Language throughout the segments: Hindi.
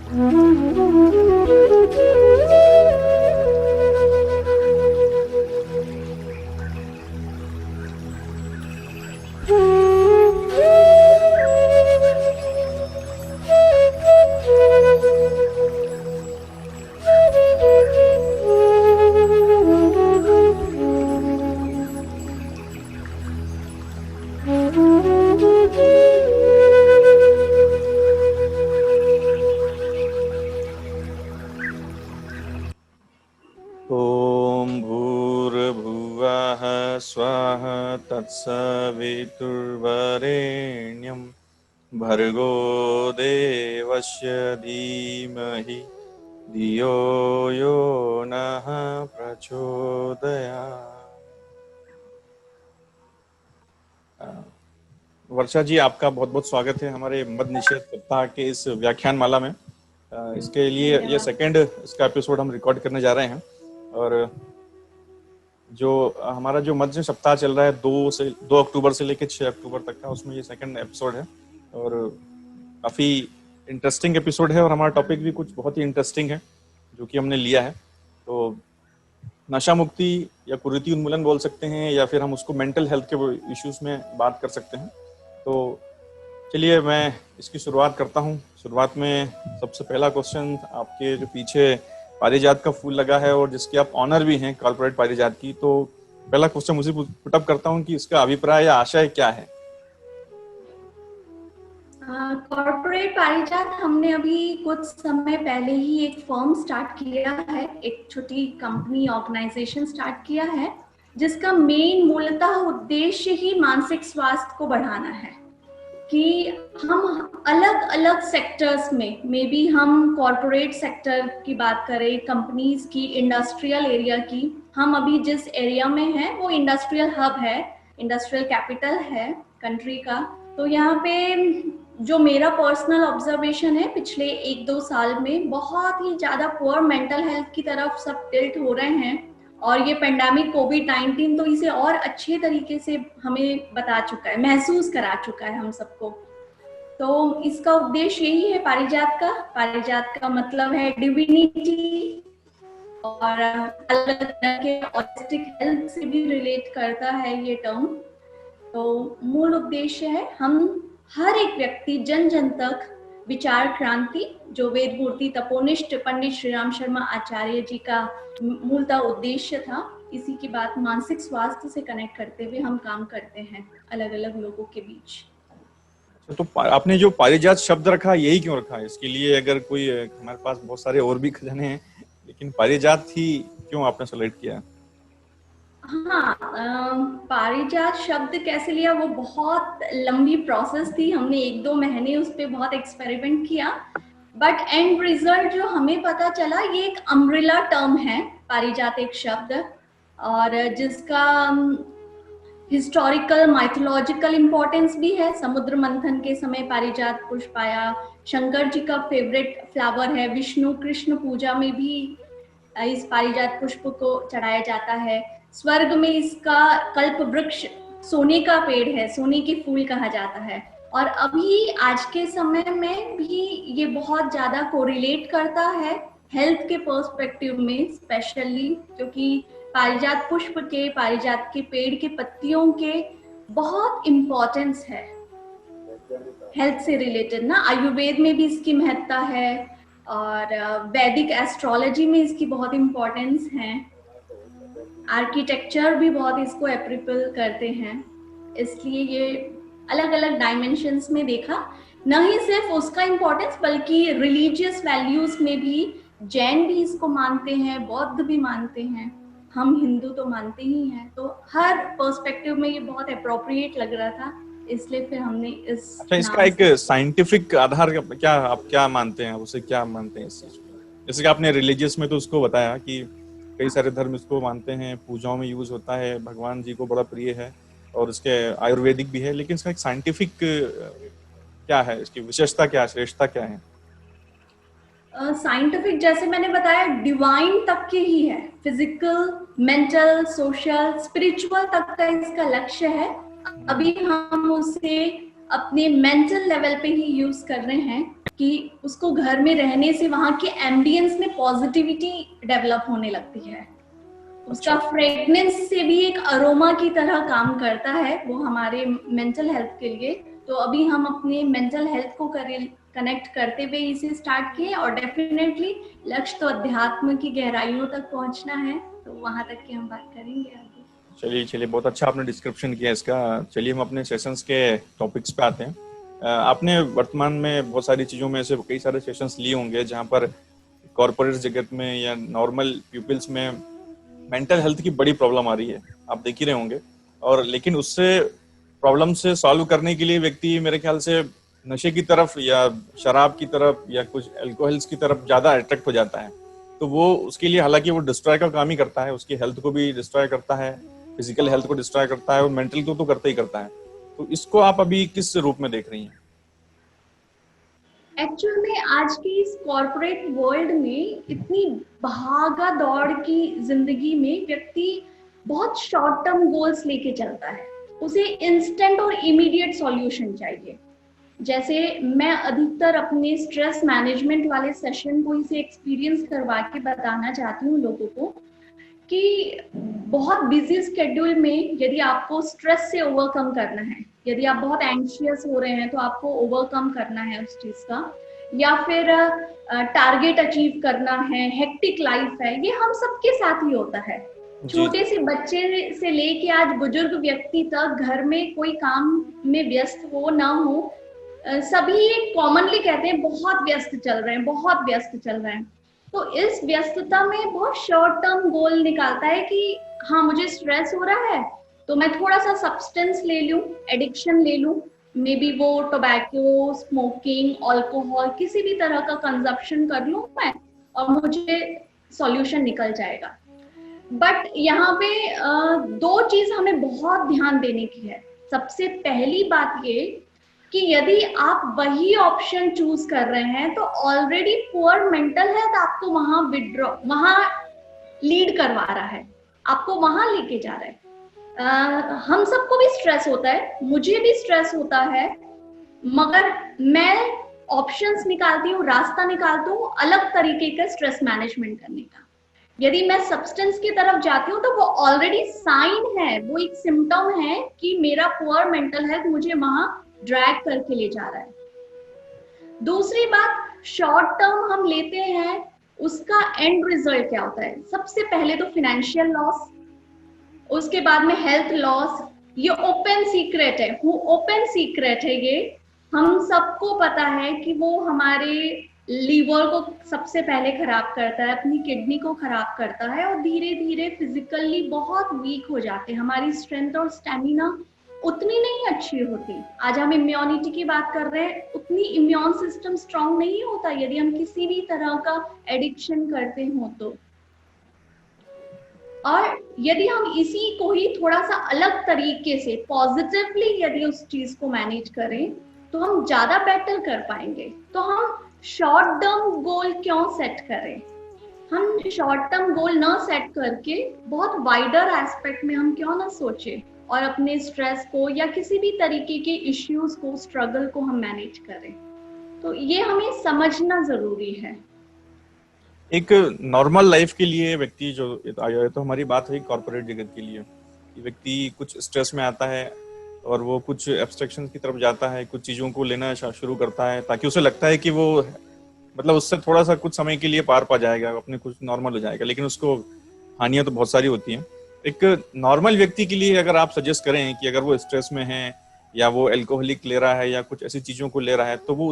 ॐ भूर्भुवः स्वः तत्सवितुर्वरेण्यं भर्गो देवस्य धीमहि धियो यो नः प्रचोदयात्। वर्षा जी, आपका बहुत बहुत स्वागत है हमारे मद निषेध सप्ताह के इस व्याख्यान माला में। इसके लिए ये सेकंड इसका एपिसोड हम रिकॉर्ड करने जा रहे हैं और जो हमारा जो मध्य सप्ताह चल रहा है 2 अक्टूबर से लेकर 6 अक्टूबर तक का, उसमें ये सेकंड एपिसोड है और काफ़ी इंटरेस्टिंग एपिसोड है और हमारा टॉपिक भी कुछ बहुत ही इंटरेस्टिंग है जो कि हमने लिया है। तो नशा मुक्ति या कुरीति उन्मूलन बोल सकते हैं या फिर हम उसको मेंटल हेल्थ के इश्यूज में बात कर सकते हैं। तो चलिए मैं इसकी शुरुआत करता हूँ। शुरुआत में सबसे पहला क्वेश्चन, आपके जो पीछे पारिजात का फूल लगा है और जिसकी आप ऑनर भी हैं, कॉर्पोरेट पारिजात की, तो पहला क्वेश्चन मुझे पुटअप करता हूँ कि इसका अभिप्राय या आशय क्या है? कॉर्पोरेट पारिजात हमने अभी कुछ समय पहले ही एक फर्म स्टार्ट किया है, एक छोटी कंपनी ऑर्गेनाइजेशन स्टार्ट किया है जिसका मेन मूलतः उद्देश्य ही मानसिक स्वास्थ्य को बढ़ाना है कि हम अलग अलग सेक्टर्स में, मे बी हम कॉर्पोरेट सेक्टर की बात करें, कंपनीज की, इंडस्ट्रियल एरिया की, हम अभी जिस एरिया में हैं वो इंडस्ट्रियल हब है, इंडस्ट्रियल कैपिटल है कंट्री का। तो यहाँ पे जो मेरा पर्सनल ऑब्जर्वेशन है, पिछले 1-2 साल में बहुत ही ज़्यादा पुअर मेंटल हेल्थ की तरफ सब टिल्ट हो रहे हैं और ये पेंडेमिक कोविड-19 तो इसे और अच्छे तरीके से हमें बता चुका है, महसूस करा चुका है हम सबको। तो इसका उद्देश्य यही है पारिजात का। पारिजात का मतलब है डिविनिटी और अलग तरह के ऑटिस्टिक हेल्थ से भी रिलेट करता है ये टर्म। तो मूल उद्देश्य है हम हर एक व्यक्ति, जन जन तक विचार क्रांति, जो वेदमूर्ति तपोनिष्ठ पंडित श्री राम शर्मा आचार्य जी का मूलतः उद्देश्य था, इसी की बात मानसिक स्वास्थ्य से कनेक्ट करते हुए हम काम करते हैं अलग अलग लोगों के बीच। तो आपने जो पारिजात शब्द रखा, यही क्यों रखा है? इसके लिए अगर कोई, हमारे पास बहुत सारे और भी खजाने हैं, लेकिन पारिजात ही क्यों आपने सेलेक्ट किया? हाँ, पारिजात शब्द कैसे लिया वो बहुत लंबी प्रोसेस थी। हमने 1-2 महीने उस पर बहुत एक्सपेरिमेंट किया, बट एंड रिजल्ट जो हमें पता चला, ये एक अम्ब्रेला टर्म है पारिजात एक शब्द, और जिसका हिस्टोरिकल माइथोलॉजिकल इम्पोर्टेंस भी है। समुद्र मंथन के समय पारिजात पुष्प आया, शंकर जी का फेवरेट फ्लावर है, विष्णु कृष्ण पूजा में भी इस पारिजात पुष्प को चढ़ाया जाता है। स्वर्ग में इसका कल्प वृक्ष सोने का पेड़ है, सोने के फूल कहा जाता है। और अभी आज के समय में भी ये बहुत ज्यादा कोरिलेट करता है हेल्थ के पर्सपेक्टिव में, स्पेशली क्योंकि पारिजात पुष्प के, पारिजात के पेड़ के पत्तियों के बहुत इम्पोर्टेंस है हेल्थ से रिलेटेड ना। आयुर्वेद में भी इसकी महत्ता है और वैदिक एस्ट्रोलॉजी में इसकी बहुत इम्पोर्टेंस है। आर्किटेक्चर भी बहुत इसको एप्रिपल करते हैं, इसलिए ये अलग अलग डायमेंशंस में देखा। न ही सिर्फ उसका इम्पोर्टेंस बल्कि रिलीजियस वैल्यूज में भी जैन भी इसको मानते हैं, बौद्ध भी मानते हैं, हम हिंदू तो मानते ही हैं। तो हर पर्सपेक्टिव में ये बहुत अप्रोप्रिएट लग रहा था, इसलिए फिर हमने इस अच्छा, इसका एक साइंटिफिक आधार क्या, आप क्या मानते हैं, उसे क्या मानते हैं इस चीज को? जैसे कि आपने रिलीजियस में तो उसको बताया कि कई सारे धर्म इसको मानते हैं, पूजाओं में यूज होता है, भगवान जी को बड़ा प्रिय है और इसके आयुर्वेदिक भी है, लेकिन इसका एक साइंटिफिक क्या है, इसकी विशेषता क्या है, श्रेष्ठता क्या है? साइंटिफिक जैसे मैंने बताया डिवाइन तक के ही है, फिजिकल, मेंटल, सोशल, स्पिरिचुअल तक का इसका लक्ष्य है। अभी हम उसे अपने मेंटल लेवल पे ही यूज कर रहे हैं कि उसको घर में रहने से वहां के एम्बियंस में पॉजिटिविटी डेवलप होने लगती है। उसका फ्रेगनेंस से भी एक अरोमा की तरह काम करता है वो हमारे मेंटल हेल्थ के लिए। तो अभी हम अपने मेंटल हेल्थ को कनेक्ट करते हुए इसे स्टार्ट किए, और डेफिनेटली लक्ष्य तो अध्यात्म की गहराइयों तक पहुंचना है, तो वहां तक की हम बात करेंगे आगे। चलिए बहुत अच्छा आपने डिस्क्रिप्शन किया इसका। चलिए हम अपने सेशंस के टॉपिक्स पे आते हैं। आपने वर्तमान में बहुत सारी चीज़ों में से कई सारे सेशंस लिए होंगे जहाँ पर कॉरपोरेट जगत में या नॉर्मल पीपल्स में मेंटल हेल्थ की बड़ी प्रॉब्लम आ रही है, आप देख ही रहे होंगे। और लेकिन उससे प्रॉब्लम से सॉल्व करने के लिए व्यक्ति मेरे ख्याल से नशे की तरफ या शराब की तरफ या कुछ अल्कोहल्स की तरफ ज़्यादा अट्रैक्ट हो जाता है। तो वो उसके लिए, हालांकि वो डिस्ट्रॉय का काम ही करता है, उसकी हेल्थ को भी डिस्ट्रॉय करता है, फिजिकल हेल्थ को डिस्ट्रॉय करता है और मेंटल को तो करता ही करता है। तो इसको आप अभी किस रूप में देख रही हैं? एक्चुअल में आज की इस कॉर्पोरेट वर्ल्ड में इतनी भागा दौड़ की जिंदगी में व्यक्ति बहुत शॉर्ट टर्म गोल्स लेके चलता है। उसे इंस्टेंट और इमीडिएट सॉल्यूशन चाहिए। जैसे मैं अधिकतर अपने स्ट्रेस मैनेजमेंट वाले सेशन को इसे एक्सपीरियंस करवा के बताना चाहती हूँ लोगों को कि बहुत बिजी स्केड्यूल में यदि आपको स्ट्रेस से ओवरकम करना है, यदि आप बहुत एंशियस हो रहे हैं तो आपको ओवरकम करना है उस चीज का, या फिर टारगेट अचीव करना है, हेक्टिक लाइफ है, ये हम सबके साथ ही होता है। छोटे से बच्चे से लेके आज बुजुर्ग व्यक्ति तक घर में कोई काम में व्यस्त हो ना हो, सभी कॉमनली कहते हैं बहुत व्यस्त चल रहे हैं, बहुत व्यस्त चल रहे हैं। तो इस व्यस्तता में बहुत शॉर्ट टर्म गोल निकालता है कि हाँ मुझे स्ट्रेस हो रहा है तो मैं थोड़ा सा सब्सटेंस ले लूं, एडिक्शन ले लूं, मे बी वो टोबैको, स्मोकिंग, अल्कोहल, किसी भी तरह का कंजप्शन कर लूं मैं और मुझे सॉल्यूशन निकल जाएगा। बट यहाँ पे दो चीज हमें बहुत ध्यान देने की है। सबसे पहली बात ये कि यदि आप वही ऑप्शन चूज कर रहे हैं तो ऑलरेडी पुअर मेंटल हेल्थ आपको वहां लीड करवा रहा है, आपको वहां लेके जा रहा है। हम सबको भी स्ट्रेस होता है, मुझे भी स्ट्रेस होता है, मगर मैं ऑप्शंस निकालती हूँ, रास्ता निकालती हूँ अलग तरीके का स्ट्रेस मैनेजमेंट करने का। यदि मैं सब्सटेंस की तरफ जाती हूँ तो वो ऑलरेडी साइन है, वो एक सिम्टम है कि मेरा पुअर मेंटल हेल्थ मुझे वहां ड्रैग करके ले जा रहा है। दूसरी बात, शॉर्ट टर्म हम लेते हैं, उसका एंड रिजल्ट क्या होता है? सबसे पहले तो फिनेंशियल लॉस, उसके बाद में हेल्थ लॉस। ये ओपन सीक्रेट है, ओपन सीक्रेट है ये, हम सबको पता है कि वो हमारे लीवर को सबसे पहले खराब करता है, अपनी किडनी को खराब करता है, और धीरे धीरे फिजिकली बहुत वीक हो जाते हैं। हमारी स्ट्रेंथ और स्टेमिना उतनी नहीं अच्छी होती। आज हम इम्यूनिटी की बात कर रहे हैं, उतनी इम्यून सिस्टम स्ट्रांग नहीं होता यदि हम किसी भी तरह का एडिक्शन करते हो तो। और यदि हम इसी को ही थोड़ा सा अलग तरीके से पॉजिटिवली यदि उस चीज को मैनेज करें तो हम ज्यादा बेटर कर पाएंगे। तो हम शॉर्ट टर्म गोल क्यों सेट करें? हम शॉर्ट टर्म गोल ना सेट करके बहुत वाइडर एस्पेक्ट में हम क्यों ना सोचें और अपने स्ट्रेस को या किसी भी तरीके के इश्यूज को, स्ट्रगल को हम मैनेज करें। तो ये हमें समझना जरूरी है। एक नॉर्मल लाइफ के लिए व्यक्ति जो आया है, तो हमारी बात हुई कॉर्पोरेट जगत के लिए कि व्यक्ति कुछ स्ट्रेस में आता है और वो कुछ एब्स्ट्रैक्शन की तरफ जाता है, कुछ चीज़ों को लेना शुरू करता है ताकि उसे लगता है कि वो मतलब उससे थोड़ा सा कुछ समय के लिए पार पा जाएगा, अपने कुछ नॉर्मल हो जाएगा, लेकिन उसको हानियां तो बहुत सारी होती हैं। एक नॉर्मल व्यक्ति के लिए अगर आप सजेस्ट करें कि अगर वो स्ट्रेस में है या वो अल्कोहलिक ले रहा है या कुछ ऐसी चीज़ों को ले रहा है, तो वो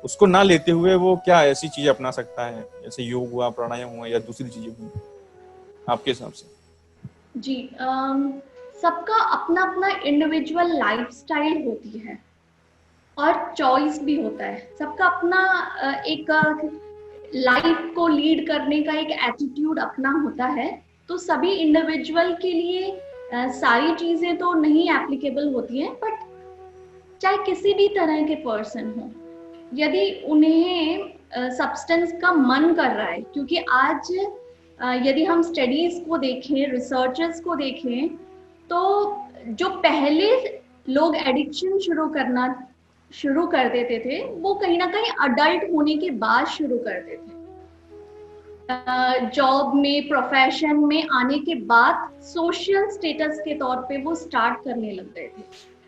उसको ना लेते हुए वो क्या ऐसी चीजें अपना सकता है, जैसे योग हुआ, प्राणायाम हुआ या दूसरी चीजें हुई, आपके हिसाब से? जी, सबका अपना अपना इंडिविजुअल लाइफस्टाइल होती है और चॉइस भी होता है। सबका अपना एक लाइफ को लीड करने का एक एटीट्यूड अपना होता है। तो सभी इंडिविजुअल के लिए सारी चीजें तो नहीं एप्लीकेबल होती हैं, बट चाहे किसी भी तरह के पर्सन हो, यदि उन्हें सब्सटेंस का मन कर रहा है, क्योंकि आज यदि हम स्टडीज को देखें, रिसर्चर्स को देखें, तो जो पहले लोग एडिक्शन शुरू करना शुरू कर देते थे वो कहीं ना कहीं अडल्ट होने के बाद शुरू करते थे। जॉब में, प्रोफेशन में आने के बाद सोशल स्टेटस के तौर पे वो स्टार्ट करने लग गए थे।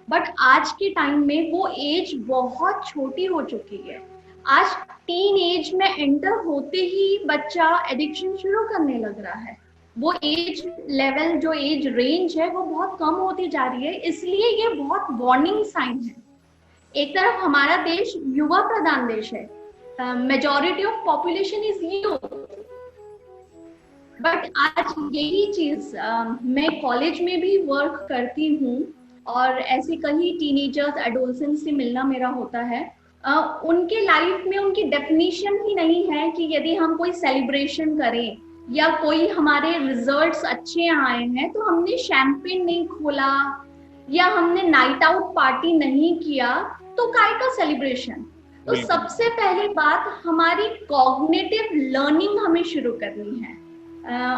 बट आज के टाइम में वो एज बहुत छोटी हो चुकी है। आज टीन एज में एंटर होते ही बच्चा एडिक्शन शुरू करने लग रहा है। वो एज लेवल, जो एज रेंज है वो बहुत कम होती जा रही है, इसलिए ये बहुत वार्निंग साइन है। एक तरफ हमारा देश युवा प्रधान देश है, majority of population is youth, but आज यही चीज मैं कॉलेज में भी वर्क करती हूँ और ऐसे कई टीनेजर्स, एडोलसेंट्स से मिलना मेरा होता है। उनके लाइफ में उनकी डेफिनेशन ही नहीं है कि यदि हम कोई सेलिब्रेशन करें या कोई हमारे रिजल्ट्स अच्छे आए हैं तो हमने शैंपेन नहीं खोला या हमने नाइट आउट पार्टी नहीं किया तो काय का सेलिब्रेशन। तो सबसे पहली बात, हमारी कॉग्निटिव लर्निंग हमें शुरू करनी है।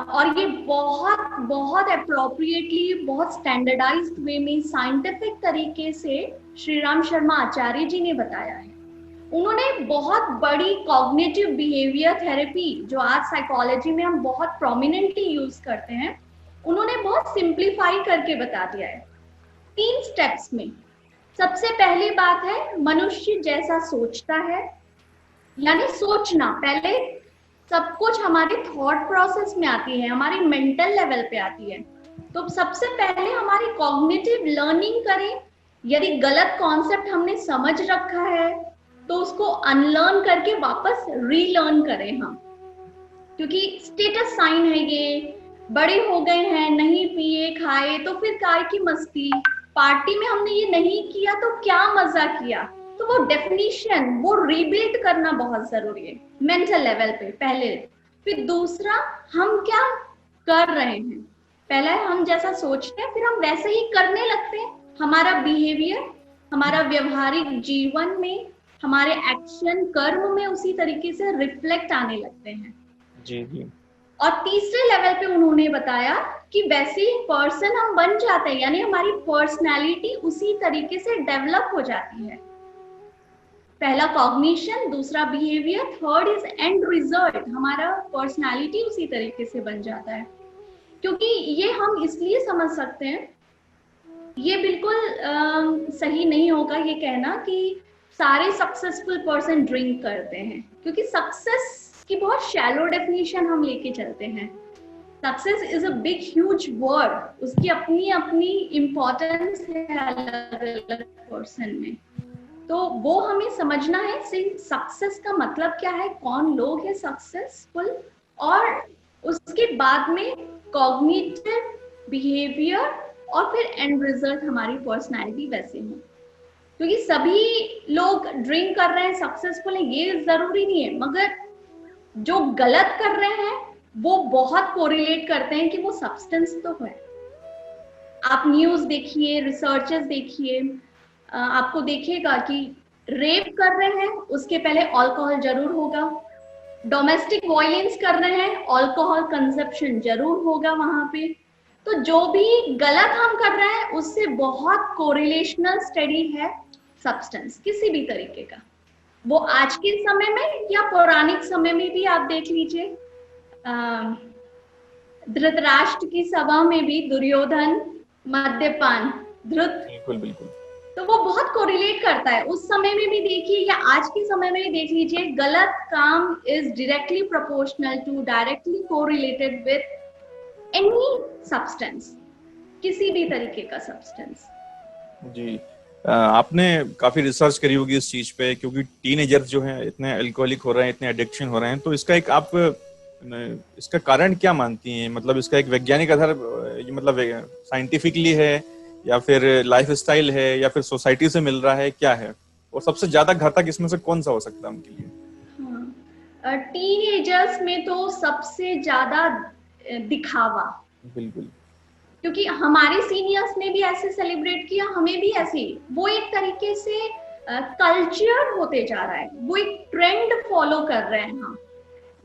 और ये बहुत बहुत अप्रोप्रिएटली, बहुत स्टैंडर्डाइज्ड वे में, साइंटिफिक तरीके से श्री राम शर्मा आचार्य जी ने बताया है। उन्होंने बहुत बड़ी कॉग्निटिव बिहेवियर थेरेपी, जो आज साइकोलॉजी में हम बहुत प्रोमिनेंटली यूज करते हैं, उन्होंने बहुत सिंप्लीफाई करके बता दिया है 3 स्टेप्स में। सबसे पहली बात है, मनुष्य जैसा सोचता है, यानी सोचना, पहले सब कुछ हमारे थॉट प्रोसेस में आती है, हमारी मेंटल लेवल पे आती है। तो सबसे पहले हमारी कॉग्निटिव लर्निंग करें। यदि गलत कॉन्सेप्ट हमने समझ रखा है तो उसको अनलर्न करके वापस रीलर्न करें हम, क्योंकि स्टेटस साइन है ये, बड़े हो गए हैं, नहीं पिए खाए तो फिर काय की मस्ती, पार्टी में हमने ये नहीं किया तो क्या मजा किया। तो वो डेफिनेशन, वो रीबिल्ड करना बहुत जरूरी है मेंटल लेवल पे पहले। फिर दूसरा, हम क्या कर रहे हैं, पहला हम जैसा सोचते हैं फिर हम वैसे ही करने लगते हैं। हमारा बिहेवियर, हमारा व्यवहारिक जीवन में, हमारे एक्शन कर्म में उसी तरीके से रिफ्लेक्ट आने लगते हैं। जी जी। और तीसरे लेवल पे उन्होंने बताया कि वैसे ही पर्सन हम बन जाते हैं, यानी हमारी पर्सनैलिटी उसी तरीके से डेवलप हो जाती है। पहला कॉग्निशन, दूसरा behaviour, third is and result, हमारा पर्सनालिटी उसी तरीके से बन जाता है। क्योंकि ये हम इसलिए समझ सकते हैं, ये बिल्कुल सही नहीं होगा ये कहना कि सारे सक्सेसफुल पर्सन ड्रिंक करते हैं, क्योंकि सक्सेस की बहुत शैलो डेफिनेशन हम लेके चलते हैं। Success is a big huge word, उसकी अपनी अपनी इम्पोर्टेंस है अलग अलग पर्सन में। तो वो हमें समझना है सक्सेस का मतलब क्या है, कौन लोग हैं सक्सेसफुल, और उसके बाद में कॉग्निटिव बिहेवियर और फिर एंड रिजल्ट हमारी पर्सनालिटी वैसे हो। क्योंकि सभी लोग ड्रिंक कर रहे हैं सक्सेसफुल है ये जरूरी नहीं है, मगर जो गलत कर रहे हैं वो बहुत कोरिलेट करते हैं कि वो सब्सटेंस तो है। आप न्यूज देखिए, रिसर्चेस देखिए, आपको देखिएगा कि रेप कर रहे हैं उसके पहले अल्कोहल जरूर होगा, डोमेस्टिक वायलेंस कर रहे हैं अल्कोहल कंजप्शन जरूर होगा वहां पे। तो जो भी गलत हम कर रहे हैं उससे बहुत कोरिलेशनल स्टडी है सब्सटेंस किसी भी तरीके का, वो आज के समय में या पौराणिक समय में भी आप देख लीजिए। धृतराष्ट्र की सभा में भी दुर्योधन मद्यपान, धृत, बिल्कुल बिल्कुल, तो वो बहुत कोरिलेट करता है। उस समय में भी देखिए या आज के समय में भी देख लीजिए, गलत काम is directly proportional to, directly correlated with any substance, किसी भी तरीके का सब्सटेंस। जी। आपने काफी रिसर्च करी होगी इस चीज पे, क्योंकि टीनेजर्स जो हैं इतने अल्कोहलिक हो रहे हैं, इतने एडिक्शन हो रहे हैं, तो इसका एक आप इसका कारण क्या मानती हैं? मतलब इसका एक वैज्ञानिक आधार, मतलब साइंटिफिकली है या फिर लाइफस्टाइल है या फिर सोसाइटी से मिल रहा है, क्या है? और सबसे ज्यादा घातक इसमें से कौन सा हो सकता है उनके लिए? टीनेजर्स में तो सबसे ज्यादा दिखावा, बिल्कुल, क्योंकि हमारे सीनियर्स ने भी ऐसे सेलिब्रेट किया, हमें भी ऐसे, वो एक तरीके से कल्चर होते जा रहा है, वो एक ट्रेंड फॉलो कर रहे हैं हम।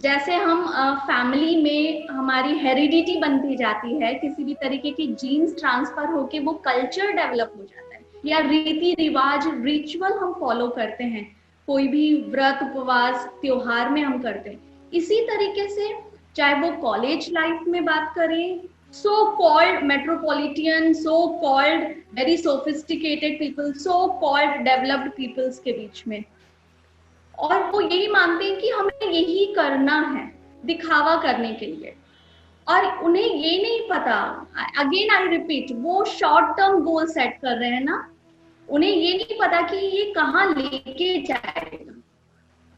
जैसे हम फैमिली में हमारी हेरिडिटी बनती जाती है, किसी भी तरीके की जीन्स ट्रांसफर होके वो कल्चर डेवलप हो जाता है। या रीति रिवाज रिचुअल हम फॉलो करते हैं, कोई भी व्रत उपवास त्योहार में हम करते हैं। इसी तरीके से चाहे वो कॉलेज लाइफ में बात करें, so called metropolitan, so called very sophisticated people, so called developed peoples के बीच में, और वो यही मानते हैं कि हमें यही करना है दिखावा करने के लिए, और उन्हें ये नहीं पता, अगेन आई रिपीट, वो शॉर्ट टर्म गोल सेट कर रहे हैं ना, उन्हें ये नहीं पता कि ये कहाँ लेके जाएगा।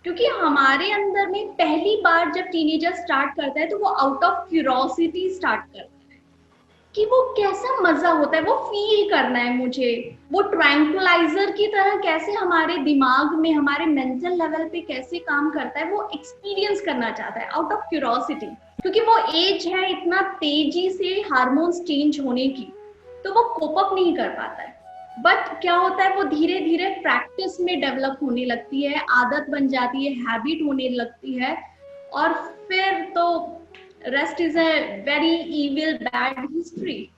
क्योंकि हमारे अंदर में पहली बार जब टीनेजर स्टार्ट करता है तो वो आउट ऑफ क्यूरोसिटी स्टार्ट करता है कि वो कैसा मजा होता है, वो फील करना है मुझे, वो ट्रैंक्विलाइजर की तरह कैसे हमारे दिमाग में, हमारे मेंटल लेवल पे कैसे काम करता है, वो एक्सपीरियंस करना चाहता है आउट ऑफ क्यूरोसिटी। क्योंकि वो एज है इतना तेजी से हार्मोन्स चेंज होने की, तो वो कोप अप नहीं कर पाता है। बट क्या होता है, वो धीरे धीरे प्रैक्टिस में डेवलप होने लगती है, आदत बन जाती है, हैबिट होने लगती है, और फिर तो rest is a very evil bad history,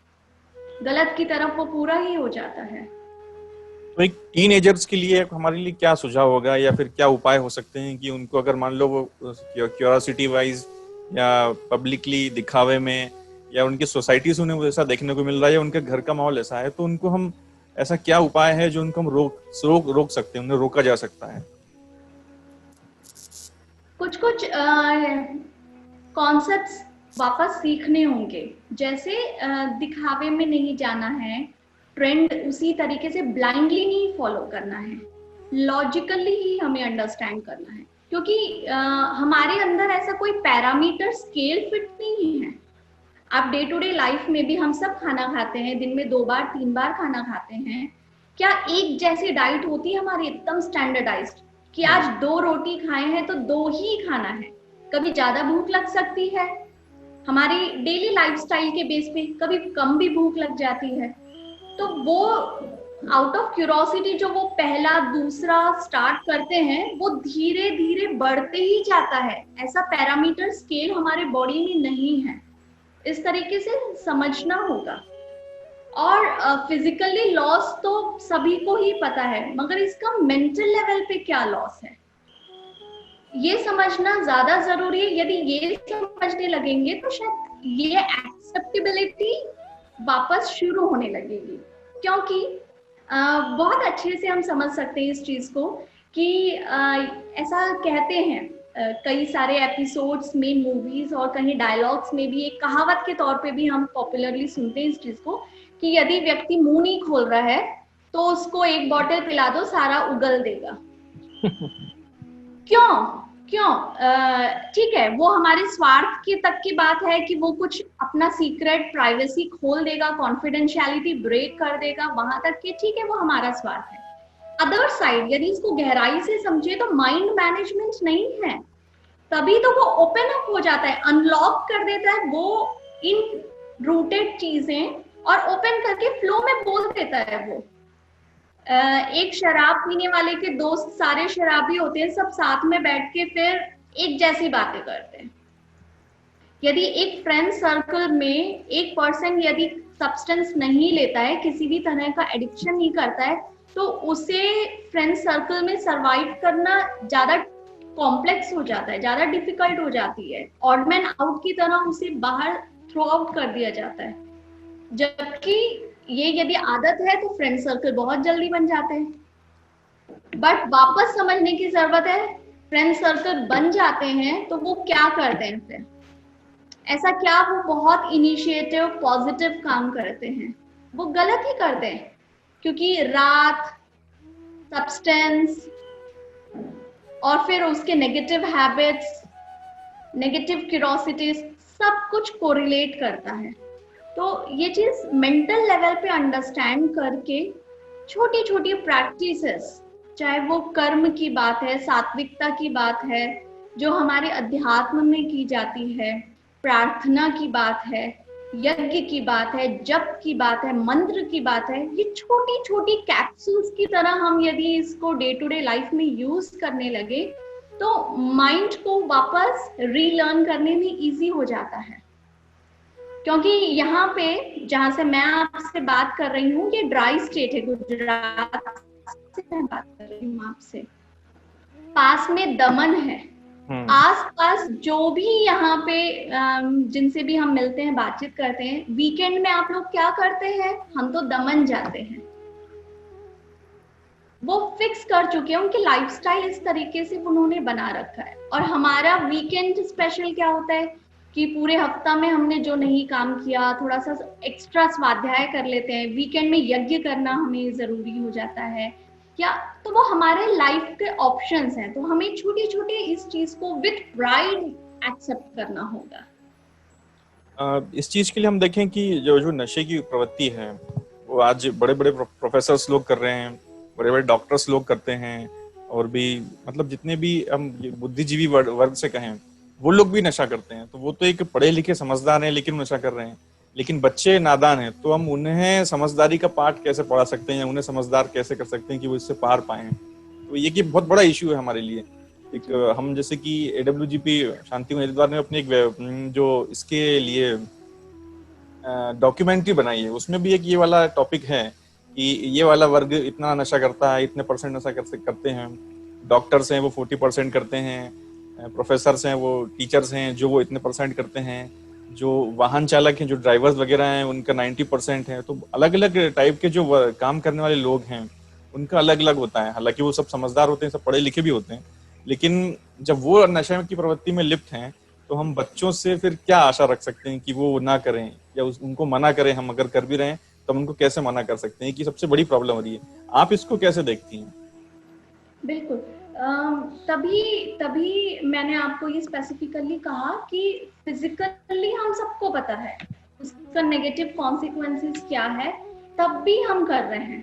गलत की तरफ वो पूरा ही हो जाता है। तो एक टीनेजर्स के लिए हमारे लिए क्या सुझाव होगा या फिर क्या उपाय हो सकते हैं कि उनको, अगर मान लो वो क्यूरियोसिटी वाइज या पब्लिकली दिखावे में या उनकी सोसाइटी से उन्हें वैसा देखने को मिल रहा है या उनके घर का माहौल ऐसा है, तो उनको हम ऐसा क्या उपाय है जो उनको हम रोक सकते हैं, उन्हें रोका जा सकता है? कुछ कॉन्सेप्ट्स वापस सीखने होंगे, जैसे दिखावे में नहीं जाना है, ट्रेंड उसी तरीके से ब्लाइंडली नहीं फॉलो करना है, लॉजिकली ही हमें अंडरस्टैंड करना है। क्योंकि हमारे अंदर ऐसा कोई पैरामीटर स्केल फिट नहीं है। आप डे टू डे लाइफ में भी हम सब खाना खाते हैं, दिन में 2 बार 3 बार खाना खाते हैं, क्या एक जैसी डाइट होती है हमारी एकदम स्टैंडर्डाइज्ड कि आज 2 रोटी खाए हैं तो 2 ही खाना है? कभी ज्यादा भूख लग सकती है, हमारी डेली लाइफस्टाइल के बेस पे कभी कम भी भूख लग जाती है। तो वो आउट ऑफ क्यूरोसिटी जो वो पहला दूसरा स्टार्ट करते हैं, वो धीरे धीरे बढ़ते ही जाता है। ऐसा पैरामीटर स्केल हमारे बॉडी में नहीं है, इस तरीके से समझना होगा। और फिजिकली लॉस तो सभी को ही पता है, मगर इसका मेंटल लेवल पे क्या लॉस है ये समझना ज्यादा जरूरी है। यदि ये समझने लगेंगे तो शायद ये एक्सेप्टेबिलिटी वापस शुरू होने लगेगी। क्योंकि बहुत अच्छे से हम समझ सकते हैं इस चीज को कि ऐसा कहते हैं कई सारे एपिसोड्स में, मूवीज और कहीं डायलॉग्स में भी, एक कहावत के तौर पे भी हम पॉपुलरली सुनते हैं इस चीज को कि यदि व्यक्ति मुंह नहीं खोल रहा है तो उसको 1 बॉटल पिला दो, सारा उगल देगा। क्यों ठीक है, वो हमारे स्वार्थ की तक की बात है कि वो कुछ अपना सीक्रेट प्राइवेसी खोल देगा, कॉन्फिडेंशियलिटी ब्रेक कर देगा, वहां तक के ठीक है, वो हमारा स्वार्थ है। अदर साइड यदि इसको गहराई से समझे तो माइंड मैनेजमेंट नहीं है, तभी तो वो ओपन अप हो जाता है, अनलॉक कर देता है वो इन रूटेड चीजें और ओपन करके फ्लो में बोल देता है। वो एक शराब पीने वाले के दोस्त सारे शराबी होते हैं, सब साथ में बैठ के फिर एक जैसी बातें करते हैं। यदि एक फ्रेंड सर्कल में एक पर्सन यदि सब्सटेंस नहीं लेता है, किसी भी तरह का एडिक्शन नहीं करता है, तो उसे फ्रेंड सर्कल में सरवाइव करना ज्यादा कॉम्प्लेक्स हो जाता है, ज्यादा डिफिकल्ट हो जाती है। ऑड मैन आउट की तरह उसे बाहर थ्रो आउट कर दिया जाता है। जबकि ये यदि आदत है तो फ्रेंड सर्कल बहुत जल्दी बन जाते हैं। बट वापस समझने की जरूरत है, फ्रेंड सर्कल बन जाते हैं तो वो क्या करते हैं, फिर ऐसा क्या वो बहुत इनिशिएटिव पॉजिटिव काम करते हैं? वो गलत ही करते हैं, क्योंकि रात, सब्सटेंस और फिर उसके नेगेटिव हैबिट्स, नेगेटिव क्यूरोसिटीज, सब कुछ कोरिलेट करता है। तो ये चीज मेंटल लेवल पे अंडरस्टैंड करके छोटी छोटी प्रैक्टिसेस, चाहे वो कर्म की बात है, सात्विकता की बात है, जो हमारे अध्यात्म में की जाती है, प्रार्थना की बात है, यज्ञ की बात है, जप की बात है, मंत्र की बात है, ये छोटी छोटी कैप्सूल्स की तरह हम यदि इसको डे टू डे लाइफ में यूज करने लगे तो माइंड को वापस रीलर्न करने में इजी हो जाता है। क्योंकि यहाँ पे जहाँ से मैं आपसे बात कर रही हूँ ये ड्राई स्टेट है, गुजरात से मैं बात कर रही हूँ आपसे। पास में दमन है, आस पास जो भी यहाँ पे जिनसे भी हम मिलते हैं, बातचीत करते हैं, वीकेंड में आप लोग क्या करते हैं? हम तो दमन जाते हैं। वो फिक्स कर चुके हैं, उनकी लाइफस्टाइल इस तरीके से उन्होंने बना रखा है। और हमारा वीकेंड स्पेशल क्या होता है कि पूरे हफ्ता में हमने जो नहीं काम किया, थोड़ा सा एक्स्ट्रा स्वाध्याय कर लेते हैं, वीकेंड में यज्ञ करना हमें जरूरी हो जाता है क्या, तो वो हमारे लाइफ के ऑप्शंस हैं। तो हमें छोटे छोटे इस चीज को विद प्राइड एक्सेप्ट करना होगा। इस चीज के लिए हम देखें कि जो नशे की प्रवृत्ति है वो आज बड़े बड़े प्रोफेसर्स लोग कर रहे हैं, बड़े बड़े डॉक्टर्स लोग करते हैं, और भी मतलब जितने भी हम बुद्धिजीवी वर्ग से कहें वो लोग भी नशा करते हैं। तो वो तो एक पढ़े लिखे समझदार हैं लेकिन नशा कर रहे हैं। लेकिन बच्चे नादान हैं, तो हम उन्हें समझदारी का पाठ कैसे पढ़ा सकते हैं, उन्हें समझदार कैसे कर सकते हैं कि वो इससे पार पाएं। तो ये कि बहुत बड़ा इश्यू है हमारे लिए। एक हम जैसे कि AWGP शांतिवन हरिद्वार ने अपनी एक जो इसके लिए डॉक्यूमेंट्री बनाई है, उसमें भी एक ये वाला टॉपिक है कि ये वाला वर्ग इतना नशा करता है, इतने % नशा करते हैं। डॉक्टर्स हैं वो 40% करते हैं, प्रोफेसर्स हैं वो टीचर्स हैं जो वो इतने % करते हैं, जो वाहन चालक हैं, जो ड्राइवर्स वगैरह हैं उनका 90% है। तो अलग अलग टाइप के जो काम करने वाले लोग हैं उनका अलग अलग होता है। हालांकि वो सब समझदार होते हैं, सब पढ़े लिखे भी होते हैं, लेकिन जब वो नशे की प्रवृत्ति में लिप्त हैं तो हम बच्चों से फिर क्या आशा रख सकते हैं कि वो ना करें, या उनको मना करें। हम अगर कर भी रहे हैं तो हम उनको कैसे मना कर सकते हैं, कि सबसे बड़ी प्रॉब्लम हो रही है। आप इसको कैसे देखती हैं? बिल्कुल, तभी मैंने आपको ये स्पेसिफिकली कहा कि फिजिकली हम सबको पता है उसका नेगेटिव कॉन्सिक्वेंसेस क्या है, तब भी हम कर रहे हैं।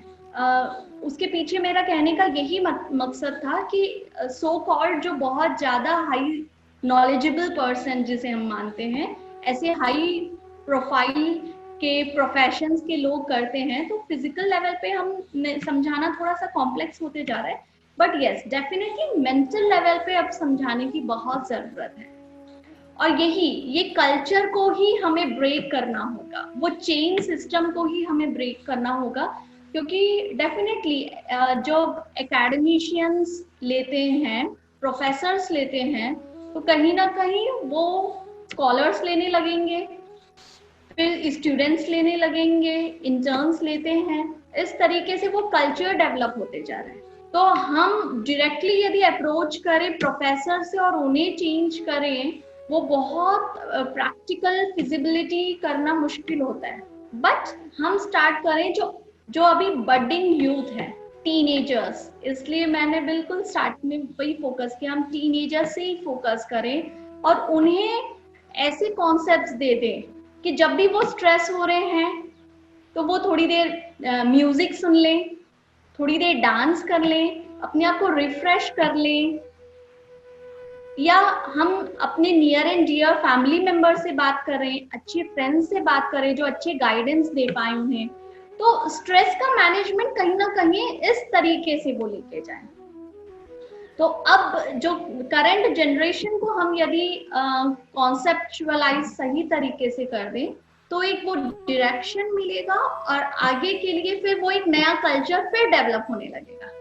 उसके पीछे मेरा कहने का यही मकसद था कि सो कॉल्ड जो बहुत ज्यादा हाई नॉलेजेबल पर्सन जिसे हम मानते हैं, ऐसे हाई प्रोफाइल के प्रोफेशंस के लोग करते हैं, तो फिजिकल लेवल पे हम समझाना थोड़ा सा कॉम्प्लेक्स होते जा रहा है। But yes, definitely mental level पे अब समझाने की बहुत जरूरत है। और ये कल्चर को ही हमें ब्रेक करना होगा, वो चेन सिस्टम को ही हमें ब्रेक करना होगा। क्योंकि डेफिनेटली जो एकेडमिशियंस लेते हैं, प्रोफेसर्स लेते हैं, तो कहीं ना कहीं वो स्कॉलर्स लेने लगेंगे, फिर स्टूडेंट्स लेने लगेंगे, इंटर्न्स लेते हैं। इस तरीके से वो कल्चर डेवलप होते जा रहे हैं। तो हम डायरेक्टली यदि अप्रोच करें प्रोफेसर से और उन्हें चेंज करें, वो बहुत प्रैक्टिकल फिजिबिलिटी करना मुश्किल होता है। बट हम स्टार्ट करें जो अभी बडिंग यूथ है, टीनेजर्स, इसलिए मैंने बिल्कुल स्टार्ट में वही फोकस किया, हम टीनेजर्स से ही फोकस करें और उन्हें ऐसे कॉन्सेप्ट्स दे दें कि जब भी वो स्ट्रेस हो रहे हैं तो वो थोड़ी देर म्यूजिक सुन लें, थोड़ी देर डांस कर लें, अपने आप को रिफ्रेश कर लें, या हम अपने near and dear family member से बात करें, अच्छे फ्रेंड्स से बात करें जो अच्छे गाइडेंस दे पाए उन्हें। तो स्ट्रेस का मैनेजमेंट कहीं ना कहीं इस तरीके से वो लेके जाए। तो अब जो करंट जनरेशन को हम यदि कॉन्सेप्चुअलाइज सही तरीके से कर दें तो एक वो डायरेक्शन मिलेगा और आगे के लिए फिर वो एक नया कल्चर फिर डेवलप होने लगेगा।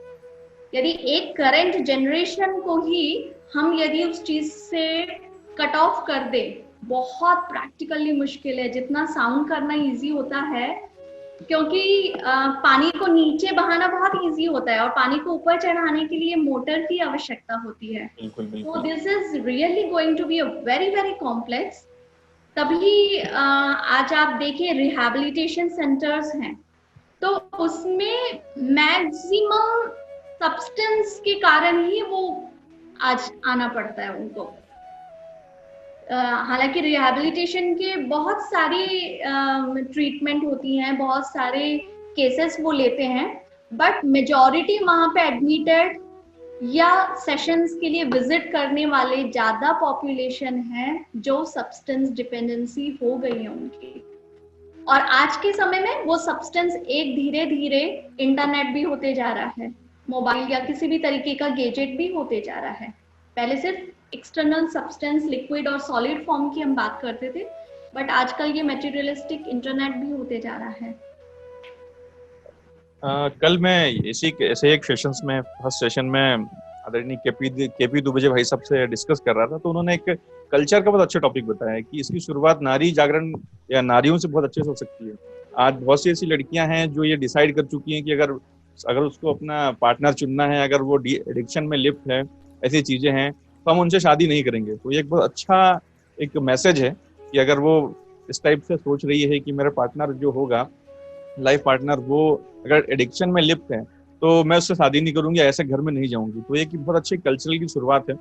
यदि एक करंट जनरेशन को ही हम यदि उस चीज से कट ऑफ कर दे, बहुत प्रैक्टिकली मुश्किल है। जितना साउंड करना इजी होता है, क्योंकि पानी को नीचे बहाना बहुत इजी होता है और पानी को ऊपर चढ़ाने के लिए मोटर की आवश्यकता होती है। तो this is really going to be a very very complex. तभी आज आप देखिए रिहैबिलिटेशन सेंटर्स हैं, तो उसमें मैक्सिमम सब्सटेंस के कारण ही वो आज आना पड़ता है उनको। हालांकि रिहैबिलिटेशन के बहुत सारी ट्रीटमेंट होती हैं, बहुत सारे केसेस वो लेते हैं, बट मेजॉरिटी वहां पे एडमिटेड या सेशंस के लिए विजिट करने वाले ज्यादा पॉपुलेशन है जो सब्सटेंस डिपेंडेंसी हो गई है उनकी। और आज के समय में वो सब्सटेंस एक धीरे धीरे इंटरनेट भी होते जा रहा है, मोबाइल या किसी भी तरीके का गैजेट भी होते जा रहा है। पहले सिर्फ एक्सटर्नल सब्सटेंस लिक्विड और सॉलिड फॉर्म की हम बात करते थे, बट आजकल ये मटेरियलिस्टिक इंटरनेट भी होते जा रहा है। कल मैं ऐसे एक सेशंस में, फर्स्ट सेशन में आदरणीय केपी दुबे भाई साहब से डिस्कस कर रहा था, तो उन्होंने एक कल्चर का बहुत अच्छा टॉपिक बताया कि इसकी शुरुआत नारी जागरण या नारियों से बहुत अच्छे से हो सकती है। आज बहुत सी ऐसी लड़कियां हैं जो ये डिसाइड कर चुकी हैं कि अगर अगर उसको अपना पार्टनर चुनना है, अगर वो एडिक्शन में लिप्त है, ऐसी चीजें हैं, तो हम उनसे शादी नहीं करेंगे। तो ये एक बहुत अच्छा एक मैसेज है कि अगर वो इस टाइप से सोच रही है कि मेरा पार्टनर जो होगा, लाइफ पार्टनर, वो अगर एडिक्शन में लिप्त है, तो मैं उससे शादी नहीं करूंगी, ऐसे घर में नहीं जाऊंगी। तो ये की बहुत अच्छी कल्चरल की शुरुआत है।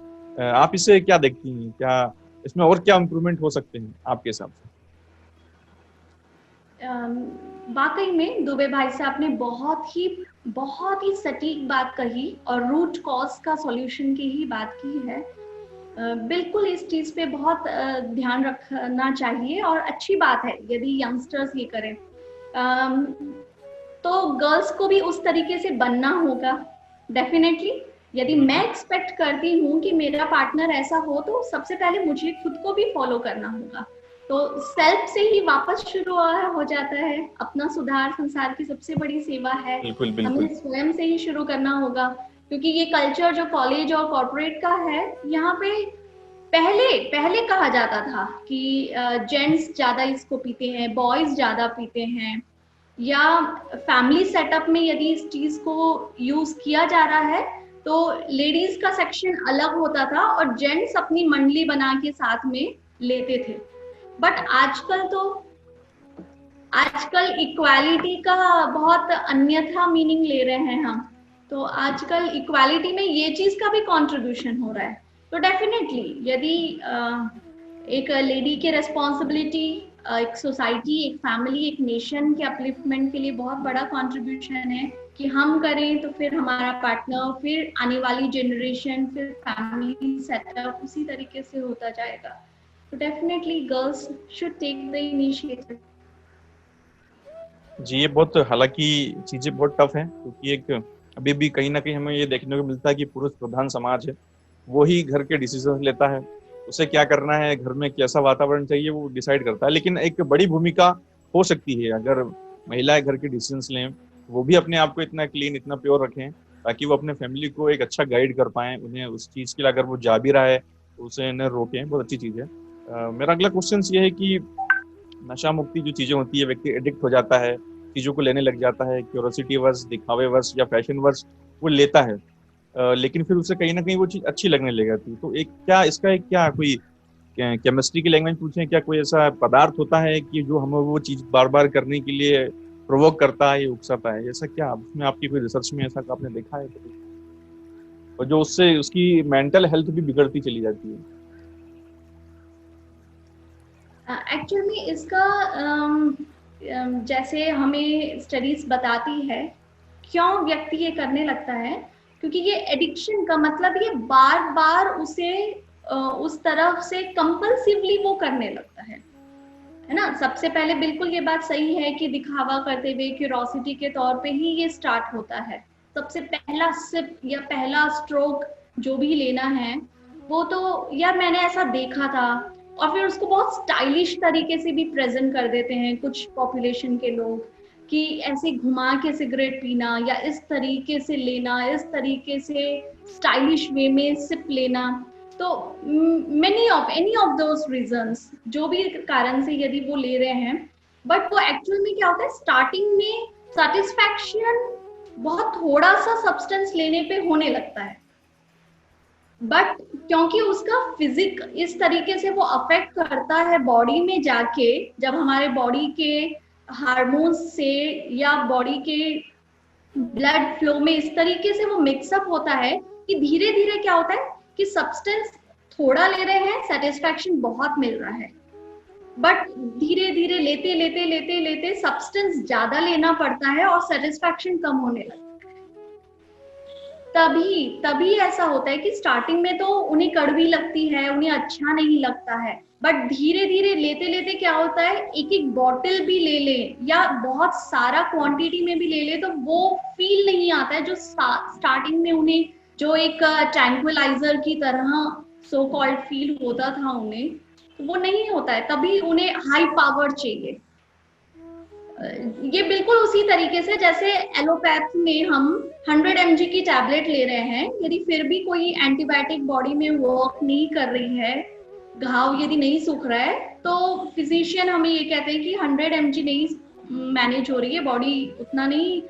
आप इसे क्या देखती हैं? क्या इसमें और क्या इम्प्रूवमेंट हो सकते हैं आपके हिसाब से? वाकई में दुबे भाई साहब ने बहुत ही सटीक बात कही और रूट कॉज का सॉल्यूशन की ही बात की है। बिल्कुल इस चीज पे बहुत ध्यान रखना चाहिए और अच्छी बात है यदि यंगस्टर्स ये करें। तो गर्ल्स को भी उस तरीके से बनना होगा डेफिनेटली। यदि मैं एक्सपेक्ट करती हूँ कि मेरा पार्टनर ऐसा हो, तो सबसे पहले मुझे खुद को भी फॉलो करना होगा। तो सेल्फ से ही वापस शुरू हो जाता है। अपना सुधार संसार की सबसे बड़ी सेवा है। बिल्कुल बिल्कुल। हमें स्वयं से ही शुरू करना होगा, क्योंकि ये कल्चर जो कॉलेज और कॉर्पोरेट का है, यहाँ पे पहले पहले कहा जाता था कि जेंट्स ज्यादा इसको पीते हैं, बॉयज ज्यादा पीते हैं, या फैमिली सेटअप में यदि इस चीज को यूज किया जा रहा है तो लेडीज का सेक्शन अलग होता था और जेंट्स अपनी मंडली बना के साथ में लेते थे। बट आजकल इक्वालिटी का बहुत अन्यथा मीनिंग ले रहे हैं हम। तो आजकल इक्वालिटी में ये चीज का भी कंट्रीब्यूशन हो रहा है। तो डेफिनेटली यदि एक लेडी की रिस्पॉन्सिबिलिटी एक सोसाइटी, एक फैमिली, एक नेशन के अपलिफ्टमेंट के लिए बहुत बड़ा कंट्रीब्यूशन है कि हम करें, तो फिर हमारा पार्टनर, फिर आने वाली जनरेशन, फिर फैमिली सेटअप उसी तरीके से होता जाएगा। तो definitely girls should take the initiative. जी, ये बहुत, हालांकि चीजें बहुत टफ हैं, क्योंकि एक अभी भी कहीं ना कहीं हमें ये देखने को मिलता है कि पुरुष प्रधान समाज है, वो ही घर के डिसीजन लेता है। उसे क्या करना है, घर में कैसा वातावरण चाहिए, वो डिसाइड करता है। लेकिन एक बड़ी भूमिका हो सकती है अगर महिलाएं घर के डिसीजंस लें, वो भी अपने आप को इतना क्लीन, इतना प्योर रखें, ताकि वो अपने फैमिली को एक अच्छा गाइड कर पाए। उन्हें उस चीज के लिए अगर वो जा भी रहा है तो उसे न रोकें, बहुत अच्छी चीज है। मेरा अगला क्वेश्चन ये है कि नशा मुक्ति जो चीजें होती है, व्यक्ति एडिक्ट हो जाता है, चीजों को लेने लग जाता है, क्यूरोसिटी वर्स, दिखावे वर्स या फैशन वर्स वो लेता है, लेकिन फिर उसे कहीं ना कहीं वो चीज अच्छी लगने लग जाती है। तो एक क्या इसका एक क्या कोई केमिस्ट्री की लैंग्वेज पूछें, क्या कोई ऐसा पदार्थ होता है कि जो हमें वो चीज बार बार करने के लिए प्रोवोक करता है, उकसाता है? ऐसा क्या उसमें आपकी कोई रिसर्च में ऐसा आपने देखा है कभी? और जो उससे उसकी मेंटल हेल्थ भी बिगड़ती चली जाती है? एक्चुअल में इसका जैसे हमें स्टडीज बताती है क्यों व्यक्ति ये करने लगता है, क्योंकि ये एडिक्शन का मतलब ये बार बार उसे उस तरफ से कंपल्सिवली वो करने लगता है ना। सबसे पहले बिल्कुल ये बात सही है कि दिखावा करते हुए क्यूरोसिटी के तौर पे ही ये स्टार्ट होता है। सबसे पहला सिप या पहला स्ट्रोक जो भी लेना है, वो तो यार मैंने ऐसा देखा था, और फिर उसको बहुत स्टाइलिश तरीके से भी प्रेजेंट कर देते हैं कुछ पॉपुलेशन के लोग, कि ऐसे घुमा के सिगरेट पीना या इस तरीके से लेना, इस तरीके से स्टाइलिश वे में सिप लेना। तो एनी ऑफ दोज रीजंस, जो भी कारण से यदि वो ले रहे हैं, बट वो एक्चुअल में क्या होता है, स्टार्टिंग में सेटिस्फैक्शन बहुत थोड़ा सा सब्सटेंस लेने पे होने लगता है, बट क्योंकि उसका फिजिक इस तरीके से वो अफेक्ट करता है बॉडी में जाके, जब हमारे बॉडी के हार्मोन्स से या बॉडी के ब्लड फ्लो में इस तरीके से वो मिक्सअप होता है कि धीरे धीरे क्या होता है कि सब्सटेंस थोड़ा ले रहे हैं, सेटिस्फैक्शन बहुत मिल रहा है, बट धीरे धीरे लेते लेते लेते लेते सब्सटेंस ज्यादा लेना पड़ता है और सेटिस्फैक्शन कम होने लगता है। तभी ऐसा होता है कि स्टार्टिंग में तो उन्हें कड़वी लगती है, उन्हें अच्छा नहीं लगता है, बट धीरे धीरे लेते लेते क्या होता है, एक एक बॉटल भी ले ले या बहुत सारा क्वांटिटी में भी ले ले, तो वो फील नहीं आता है जो स्टार्टिंग में उन्हें जो एक ट्रैंक्विलाइजर की तरह सो कॉल्ड फील होता था उन्हें, तो वो नहीं होता है, तभी उन्हें हाई पावर चाहिए। ये बिल्कुल उसी तरीके से जैसे एलोपैथ में हम 100 mg की टैबलेट ले रहे हैं, यदि फिर भी कोई एंटीबायोटिक बॉडी में वर्क नहीं कर रही है, घाव यदि नहीं सूख रहा है, तो फिजिशियन हमें ये कहते हैं कि 100 mg नहीं मैनेज हो रही है, बॉडी उतना नहीं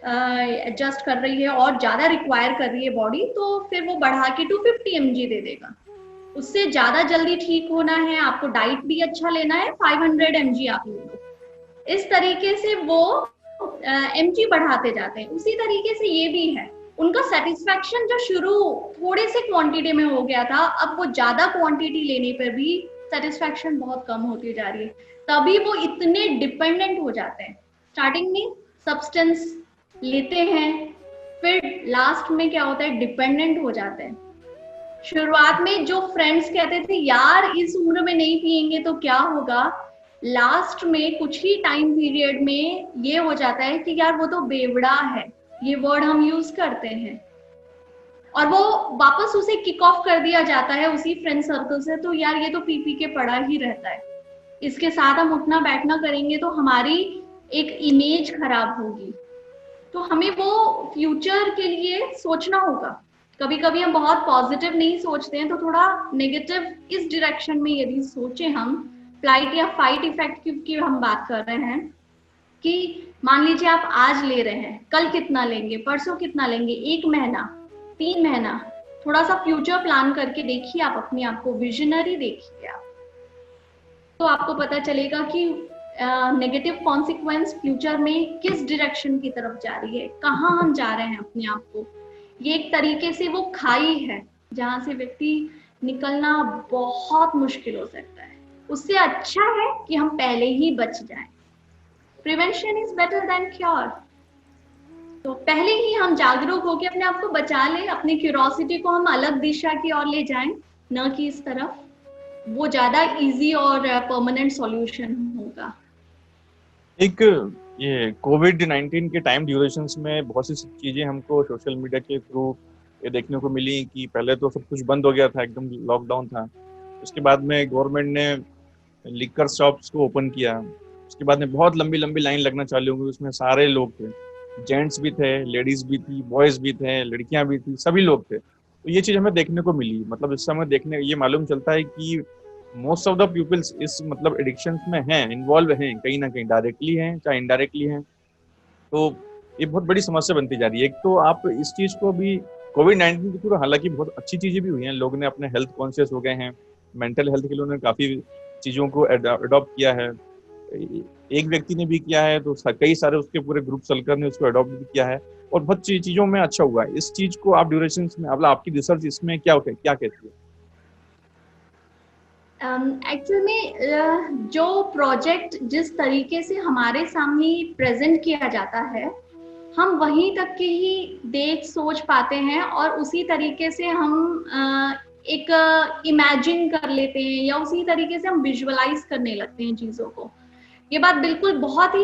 एडजस्ट कर रही है और ज्यादा रिक्वायर कर रही है बॉडी, तो फिर वो बढ़ा के 250 mg दे देगा। उससे ज्यादा जल्दी ठीक होना है, आपको डाइट भी अच्छा लेना है, 500 mg आप ले लो। इस तरीके से वो mg बढ़ाते जाते हैं। उसी तरीके से ये भी है, उनका सेटिस्फैक्शन जो शुरू थोड़े से क्वांटिटी में हो गया था, अब वो ज्यादा क्वांटिटी लेने पर भी सेटिस्फैक्शन बहुत कम होती जा रही है, तभी वो इतने डिपेंडेंट हो जाते हैं। स्टार्टिंग में सब्सटेंस लेते हैं, फिर लास्ट में क्या होता है, डिपेंडेंट हो जाते हैं। शुरुआत में जो फ्रेंड्स कहते थे यार इस उम्र में नहीं पिएंगे तो क्या होगा, लास्ट में कुछ ही टाइम पीरियड में ये हो जाता है कि यार वो तो बेवड़ा है, ये वर्ड हम यूज करते हैं, और वो वापस उसे किक ऑफ कर दिया जाता है उसी फ्रेंड सर्कल से, तो यार ये तो पी पी के पड़ा ही रहता है, इसके साथ हम उठना बैठना करेंगे तो हमारी एक इमेज खराब होगी। तो हमें वो फ्यूचर के लिए सोचना होगा। कभी कभी हम बहुत पॉजिटिव नहीं सोचते हैं, तो थोड़ा नेगेटिव इस डायरेक्शन में यदि सोचें हम, फ्लाइट या फाइट इफेक्ट की हम बात कर रहे हैं, कि मान लीजिए आप आज ले रहे हैं, कल कितना लेंगे, परसों कितना लेंगे, 1 महीना, 3 महीना, थोड़ा सा फ्यूचर प्लान करके देखिए आप अपने आप को, विजनरी देखिए आप, तो आपको पता चलेगा कि नेगेटिव कॉन्सिक्वेंस फ्यूचर में किस डायरेक्शन की तरफ जा रही है, कहाँ हम जा रहे हैं अपने आप को। ये एक तरीके से वो खाई है जहां से व्यक्ति निकलना बहुत मुश्किल हो सकता है। उससे अच्छा है कि हम पहले ही बच जाएं। Prevention is better than cure. तो पहले ही हम जागरूक होकर अपने आप को बचा लें, अपनी क्यूरोसिटी को हम अलग दिशा की ओर ले जाएं, न कि इस तरफ, वो ज्यादा इजी और परमानेंट सॉल्यूशन होगा। एक ये कोविड-19 के टाइम ड्यूरेशंस में बहुत सी चीजें हमको सोशल मीडिया के थ्रू ये देखने को मिली कि पहले तो सब कुछ बंद हो गया था, एकदम लॉकडाउन था। उसके बाद में गवर्नमेंट ने लिकर शॉप्स को ओपन किया। उसके बाद में बहुत लंबी लंबी लाइन लगना चालू हो गई, उसमें सारे लोग थे, जेंट्स भी थे, लेडीज भी थी, बॉयज भी थे, लड़कियां भी थी, सभी लोग थे। तो ये चीज हमें देखने को मिली, मतलब इस समय देखने ये मालूम चलता है कि मोस्ट ऑफ द पीपल्स इस मतलब एडिक्शन में हैं, इन्वॉल्व हैं, कहीं ना कहीं डायरेक्टली हैं चाहे इनडायरेक्टली हैं। तो ये बहुत बड़ी समस्या बनती जा रही है। एक तो आप इस चीज को भी कोविड-19 के थ्रू, हालांकि बहुत अच्छी चीजें भी हुई हैं, लोग ने अपने हेल्थ कॉन्शियस हो गए हैं, मेंटल हेल्थ के लिए उन्होंने काफी चीजों को अडॉप्ट किया है। एक व्यक्ति ने भी किया है तो कई सारे उसके पूरे ग्रुप सर्कल ने उसको अडॉप्ट भी किया है और बहुत चीजों में अच्छा हुआ है। इस चीज को आप ड्यूरेशन में, मतलब आपकी रिसर्च इसमें क्या कहती है? एक्चुअल में जो प्रोजेक्ट जिस तरीके से हमारे सामने प्रेजेंट किया जाता है, हम वहीं तक के ही देख सोच पाते हैं और उसी तरीके से हम एक इमेजिन कर लेते हैं या उसी तरीके से हम विजुअलाइज करने लगते हैं चीजों को। ये बात बिल्कुल बहुत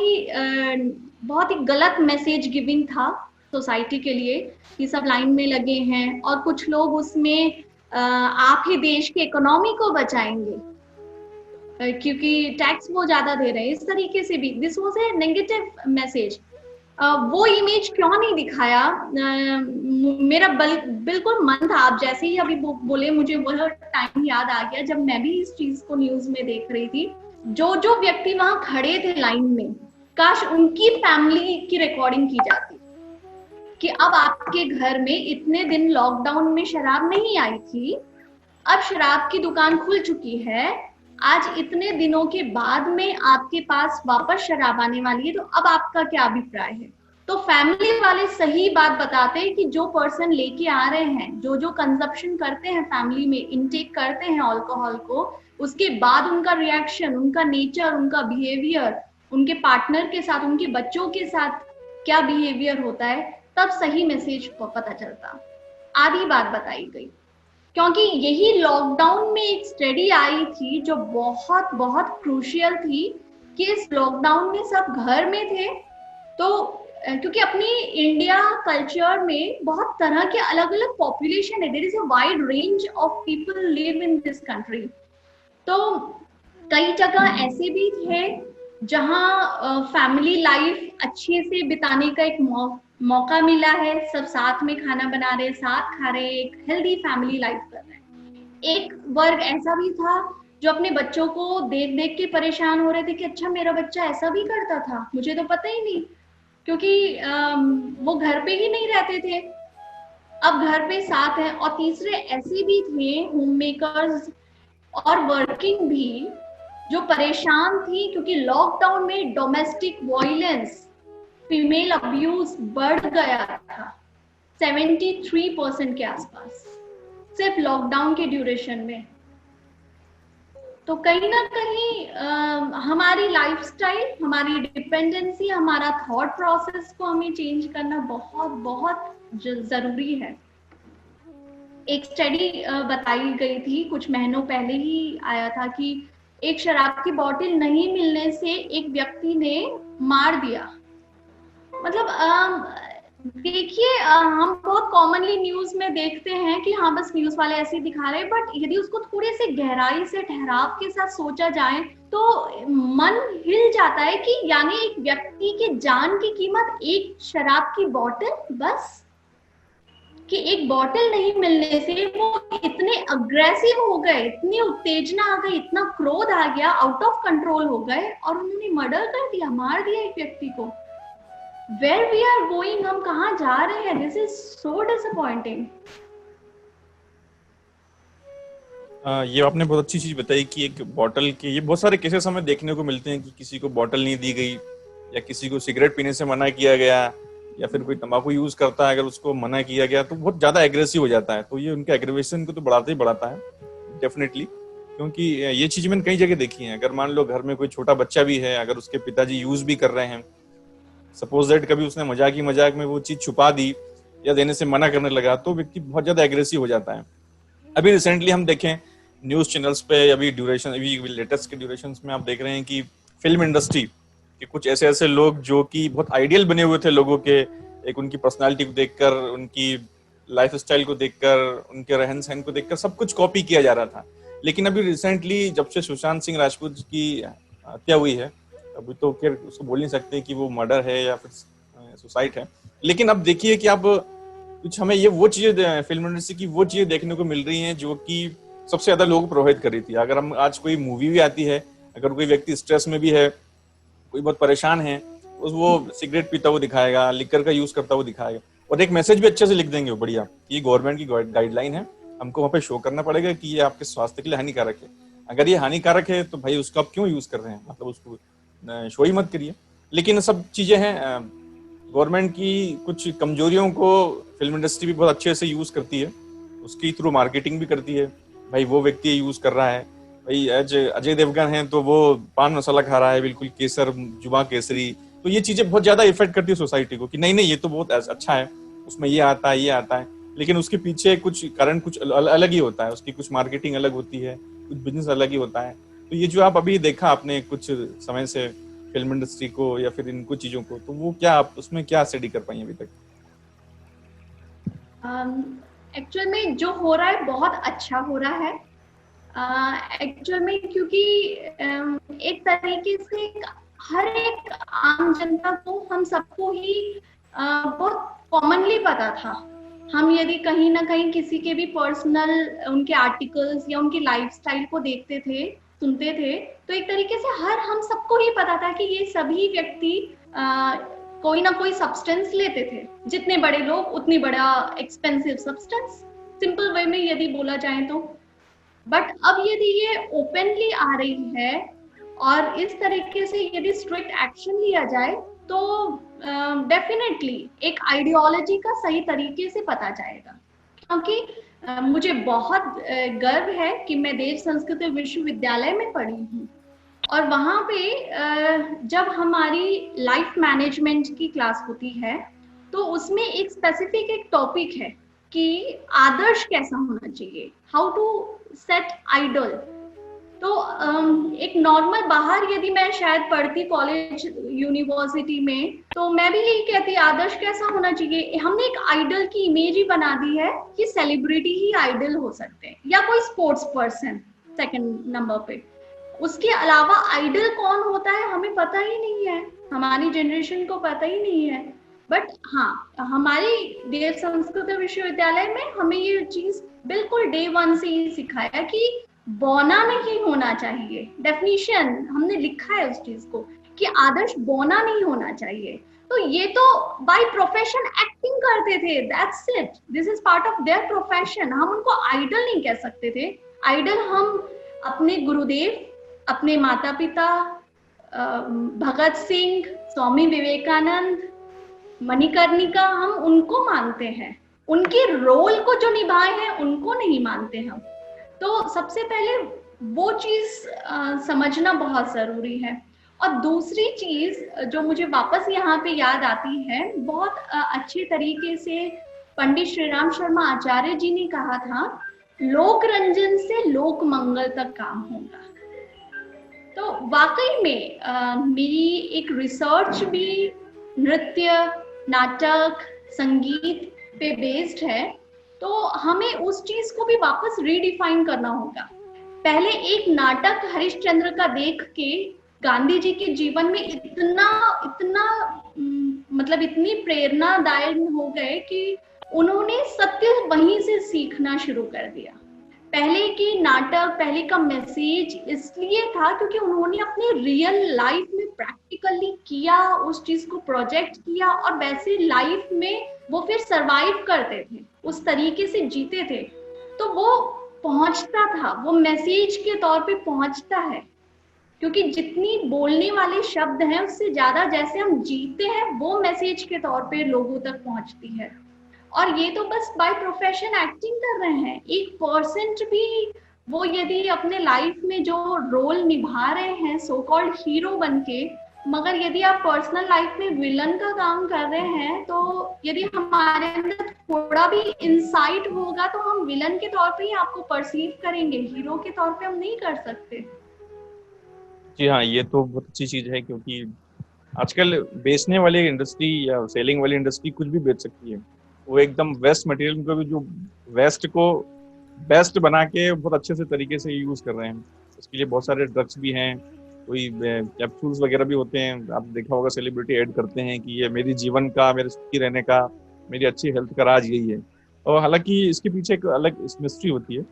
ही गलत मैसेज गिविंग था सोसाइटी के लिए कि सब लाइन में लगे हैं और कुछ लोग उसमें आप ही देश की इकोनॉमी को बचाएंगे क्योंकि टैक्स वो ज्यादा दे रहे हैं, इस तरीके से भी this was a negative message. वो इमेज क्यों नहीं दिखाया? मेरा बिल्कुल मन था, आप जैसे ही अभी बोले मुझे वो टाइम याद आ गया जब मैं भी इस चीज को न्यूज में देख रही थी। जो व्यक्ति वहां खड़े थे लाइन में, काश उनकी फैमिली की रिकॉर्डिंग की जाती कि अब आपके घर में इतने दिन लॉकडाउन में शराब नहीं आई थी, अब शराब की दुकान खुल चुकी है, आज इतने दिनों के बाद में आपके पास वापस शराब आने वाली है, तो अब आपका क्या अभिप्राय है? तो फैमिली वाले सही बात बताते हैं कि जो पर्सन लेके आ रहे हैं, जो कंजप्शन करते हैं फैमिली में, इनटेक करते हैं अल्कोहल को, उसके बाद उनका रिएक्शन, उनका नेचर, उनका बिहेवियर, उनके पार्टनर के साथ, उनके बच्चों के साथ क्या बिहेवियर होता है, तब सही मैसेज पता चलता। आधी बात बताई गई क्योंकि यही लॉकडाउन में एक स्टडी आई थी जो बहुत बहुत क्रूशियल थी कि इस लॉकडाउन में सब घर में थे, तो क्योंकि अपनी इंडिया कल्चर में बहुत तरह के अलग अलग पॉपुलेशन है, there is a wide range of people live in this country. तो कई जगह ऐसे भी थे जहां फैमिली लाइफ अच्छे से बिताने का एक मौका मिला है, सब साथ में खाना बना रहे, साथ खा रहे, एक हेल्दी फैमिली लाइफ कर रहे हैं। एक वर्ग ऐसा भी था जो अपने बच्चों को देख देख के परेशान हो रहे थे कि अच्छा मेरा बच्चा ऐसा भी करता था, मुझे तो पता ही नहीं, क्योंकि वो घर पे ही नहीं रहते थे, अब घर पे साथ हैं। और तीसरे ऐसे भी थे होम मेकर्स और वर्किंग भी जो परेशान थी, क्योंकि लॉकडाउन में डोमेस्टिक वायलेंस, फीमेल अब्यूज बढ़ गया था 73% के आसपास सिर्फ लॉकडाउन के ड्यूरेशन में। तो कहीं ना कहीं हमारी लाइफस्टाइल, हमारी डिपेंडेंसी, हमारा थॉट प्रोसेस को हमें चेंज करना बहुत बहुत जरूरी है। एक स्टडी बताई गई थी कुछ महीनों पहले ही आया था कि एक शराब की बोतल नहीं मिलने से एक व्यक्ति ने मार दिया। मतलब देखिए, हम बहुत कॉमनली न्यूज में देखते हैं कि हाँ बस न्यूज वाले ऐसे ही दिखा रहे हैं, बट यदि उसको थोड़े से गहराई से ठहराव के साथ सोचा जाए तो मन हिल जाता है कि यानी एक व्यक्ति के जान की कीमत एक शराब की बोतल, बस कि एक बोतल नहीं मिलने से वो इतने अग्रेसिव हो गए, इतनी उत्तेजना आ गई, इतना क्रोध आ गया, आउट ऑफ कंट्रोल हो गए और उन्होंने मर्डर कर दिया, मार दिया एक व्यक्ति को। Where we are going, हम कहाँ जा रहे हैं? This is so disappointing. ये आपने बहुत अच्छी चीज बताई कि एक बॉटल के, ये बहुत सारे केसेस हमें देखने को मिलते हैं कि किसी को बॉटल नहीं दी गई, या किसी को सिगरेट पीने से मना किया गया, या फिर कोई तंबाकू यूज करता है अगर उसको मना किया गया तो बहुत ज्यादा एग्रेसिव हो जाता है। तो ये उनके एग्रेवेशन को तो बढ़ाता ही बढ़ाता है डेफिनेटली, क्योंकि ये चीज मैंने कई जगह देखी है। अगर मान लो घर में कोई छोटा बच्चा भी है, अगर उसके पिताजी यूज भी कर रहे हैं, सपोज दैट कभी उसने मजाक में वो चीज छुपा दी या देने से मना करने लगा, तो व्यक्ति बहुत ज्यादा एग्रेसिव हो जाता है। अभी रिसेंटली हम देखें न्यूज चैनल्स पे, अभी लेटेस्ट के ड्यूरेशन में आप देख रहे हैं कि फिल्म इंडस्ट्री के कुछ ऐसे ऐसे लोग जो कि बहुत आइडियल बने हुए थे लोगों के, एक उनकी पर्सनालिटी को देखकर, उनकी लाइफ स्टाइल को देखकर, उनके रहन सहन को देखकर सब कुछ कॉपी किया जा रहा था। लेकिन अभी रिसेंटली जब से सुशांत सिंह राजपूत की हत्या हुई है, अभी तो फिर उसको बोल नहीं सकते कि वो मर्डर है या फिर सुसाइड है, लेकिन अब देखिए कि अब कुछ हमें ये वो चीजें फिल्म इंडस्ट्री की वो चीजें देखने को मिल रही हैं जो कि सबसे ज्यादा लोगों को प्रभावित कर रही थी। अगर हम आज कोई मूवी भी आती है, अगर कोई व्यक्ति स्ट्रेस में भी है, कोई बहुत परेशान है, वो सिगरेट पीता हुआ दिखाएगा, लिकर का यूज करता हुआ दिखाएगा, और एक मैसेज भी अच्छे से लिख देंगे वो बढ़िया कि ये गवर्नमेंट की गाइडलाइन है, हमको वहाँ पे शो करना पड़ेगा कि ये आपके स्वास्थ्य के लिए हानिकारक है। अगर ये हानिकारक है तो भाई उसको आप क्यों यूज कर रहे हैं, मतलब उसको शो ही मत करिए। लेकिन सब चीजें हैं, गवर्नमेंट की कुछ कमजोरियों को फिल्म इंडस्ट्री भी बहुत अच्छे से यूज करती है, उसकी थ्रू मार्केटिंग भी करती है। भाई वो व्यक्ति यूज कर रहा है, भाई अजय देवगन है तो वो पान मसाला खा रहा है, बिल्कुल केसर जुबा केसरी, तो ये चीजें बहुत ज्यादा इफेक्ट करती है सोसाइटी को कि नहीं नहीं ये तो बहुत अच्छा है, उसमें ये आता है, लेकिन उसके पीछे कुछ कारण कुछ अलग ही होता है, उसकी कुछ मार्केटिंग अलग होती है, कुछ बिजनेस अलग ही होता है। तो ये जो आप अभी देखा आपने कुछ समय से फिल्म इंडस्ट्री को या फिर इन कुछ चीजों को, तो वो क्या आप उसमें क्या स्टडी कर पाई अभी तक? एक्चुअल में जो हो रहा है बहुत अच्छा हो रहा है एक्चुअल में, क्योंकि एक तरीके से हर एक आम जनता को, हम सबको ही बहुत कॉमनली पता था। हम यदि कहीं ना कहीं किसी के भी पर्सनल उनके आर्टिकल्स या उनकी लाइफस्टाइल को देखते थे, सुनते थे, तो एक तरीके से हम सबको ही पता था कि ये सभी व्यक्ति कोई ना कोई सब्सटेंस लेते थे। जितने बड़े लोग उतनी बड़ा एक्सपेंसिव सब्सटेंस, सिंपल वे में यदि बोला जाए तो। बट अब यदि ये ओपनली आ रही है और इस तरीके से यदि स्ट्रिक्ट एक्शन लिया जाए तो डेफिनेटली एक आइडियोलॉजी का सही तरीके से पता जाएगा। क्योंकि मुझे बहुत गर्व है कि मैं देव संस्कृत विश्वविद्यालय में पढ़ी हूँ, और वहाँ पे जब हमारी लाइफ मैनेजमेंट की क्लास होती है तो उसमें एक स्पेसिफिक एक टॉपिक है कि आदर्श कैसा होना चाहिए, हाउ टू सेट आइडल। तो एक नॉर्मल बाहर यदि मैं शायद पढ़ती कॉलेज यूनिवर्सिटी में, तो मैं भी यही कहती आदर्श कैसा होना चाहिए। हमने एक आइडल की इमेज ही बना दी है कि सेलिब्रिटी ही आइडल हो सकते हैं, या कोई स्पोर्ट्स पर्सन सेकंड नंबर पे। उसके अलावा आइडल कौन होता है हमें पता ही नहीं है, हमारी जनरेशन को पता ही नहीं है। बट हाँ, हमारी देव संस्कृत विश्वविद्यालय में हमें ये चीज बिल्कुल डे वन से ही सिखाया कि बौना नहीं होना चाहिए। डेफिनेशन हमने लिखा है उस चीज को कि आदर्श बौना नहीं होना चाहिए। तो ये तो बाय प्रोफेशन एक्टिंग करते थे, that's it, this is part of their profession. हम उनको आइडल नहीं कह सकते थे। आइडल हम अपने गुरुदेव, अपने माता पिता, भगत सिंह, स्वामी विवेकानंद, मणिकर्णिका, हम उनको मानते हैं। उनके रोल को जो निभाए हैं उनको नहीं मानते हम। तो सबसे पहले वो चीज समझना बहुत जरूरी है। और दूसरी चीज जो मुझे वापस यहाँ पे याद आती है, बहुत अच्छे तरीके से पंडित श्रीराम शर्मा आचार्य जी ने कहा था, लोक रंजन से लोक मंगल तक काम होगा। तो वाकई में मेरी एक रिसर्च भी नृत्य, नाटक, संगीत पे बेस्ड है। तो हमें उस चीज को भी वापस रीडिफाइन करना होगा। पहले एक नाटक हरिश्चंद्र का देख के गांधी जी के जीवन में इतना मतलब इतनी प्रेरणादायक हो गए कि उन्होंने सत्य वहीं से सीखना शुरू कर दिया। पहले की नाटक, पहले का मैसेज इसलिए था क्योंकि उन्होंने अपने रियल लाइफ में प्रैक्टिकली किया, उस चीज को प्रोजेक्ट किया और वैसे लाइफ में वो फिर सरवाइव करते थे, उस तरीके से जीते थे। तो वो पहुंचता था, वो मैसेज के तौर पे पहुंचता है, क्योंकि जितनी बोलने वाले शब्द हैं उससे ज्यादा जैसे हम जीते हैं वो मैसेज के तौर पे लोगों तक पहुंचती है। और ये तो बस बाय प्रोफेशन एक्टिंग कर रहे हैं, 1% भी वो यदि अपने लाइफ में जो रोल निभा रहे हैं सो कॉल्ड हीरो बनके, मगर यदि आप पर्सनल लाइफ में विलन का काम कर रहे हैं, तो यदि हमारे अंदर थोड़ा भी इंसाइट होगा तो हम विलन के तौर पे ही आपको परसीव करेंगे, हीरो के तौर पे हम नहीं कर सकते। जी हाँ, ये तो बहुत अच्छी चीज है, क्योंकि आजकल बेचने वाली इंडस्ट्री या सेलिंग वाली इंडस्ट्री कुछ भी बेच सकती है। वो एकदम वेस्ट मटेरियल को भी, जो वेस्ट को बेस्ट बना के बहुत अच्छे से तरीके से यूज कर रहे हैं। इसके लिए बहुत सारे ड्रग्स भी हैं, कोई कैप्सूल्स वगैरह भी होते हैं। आप देखा होगा सेलिब्रिटी ऐड करते हैं कि ये मेरी जीवन का, मेरे सुखी रहने का, मेरी अच्छी हेल्थ का राज यही है। और हालांकि इसके पीछे एक अलग मिस्ट्री होती है।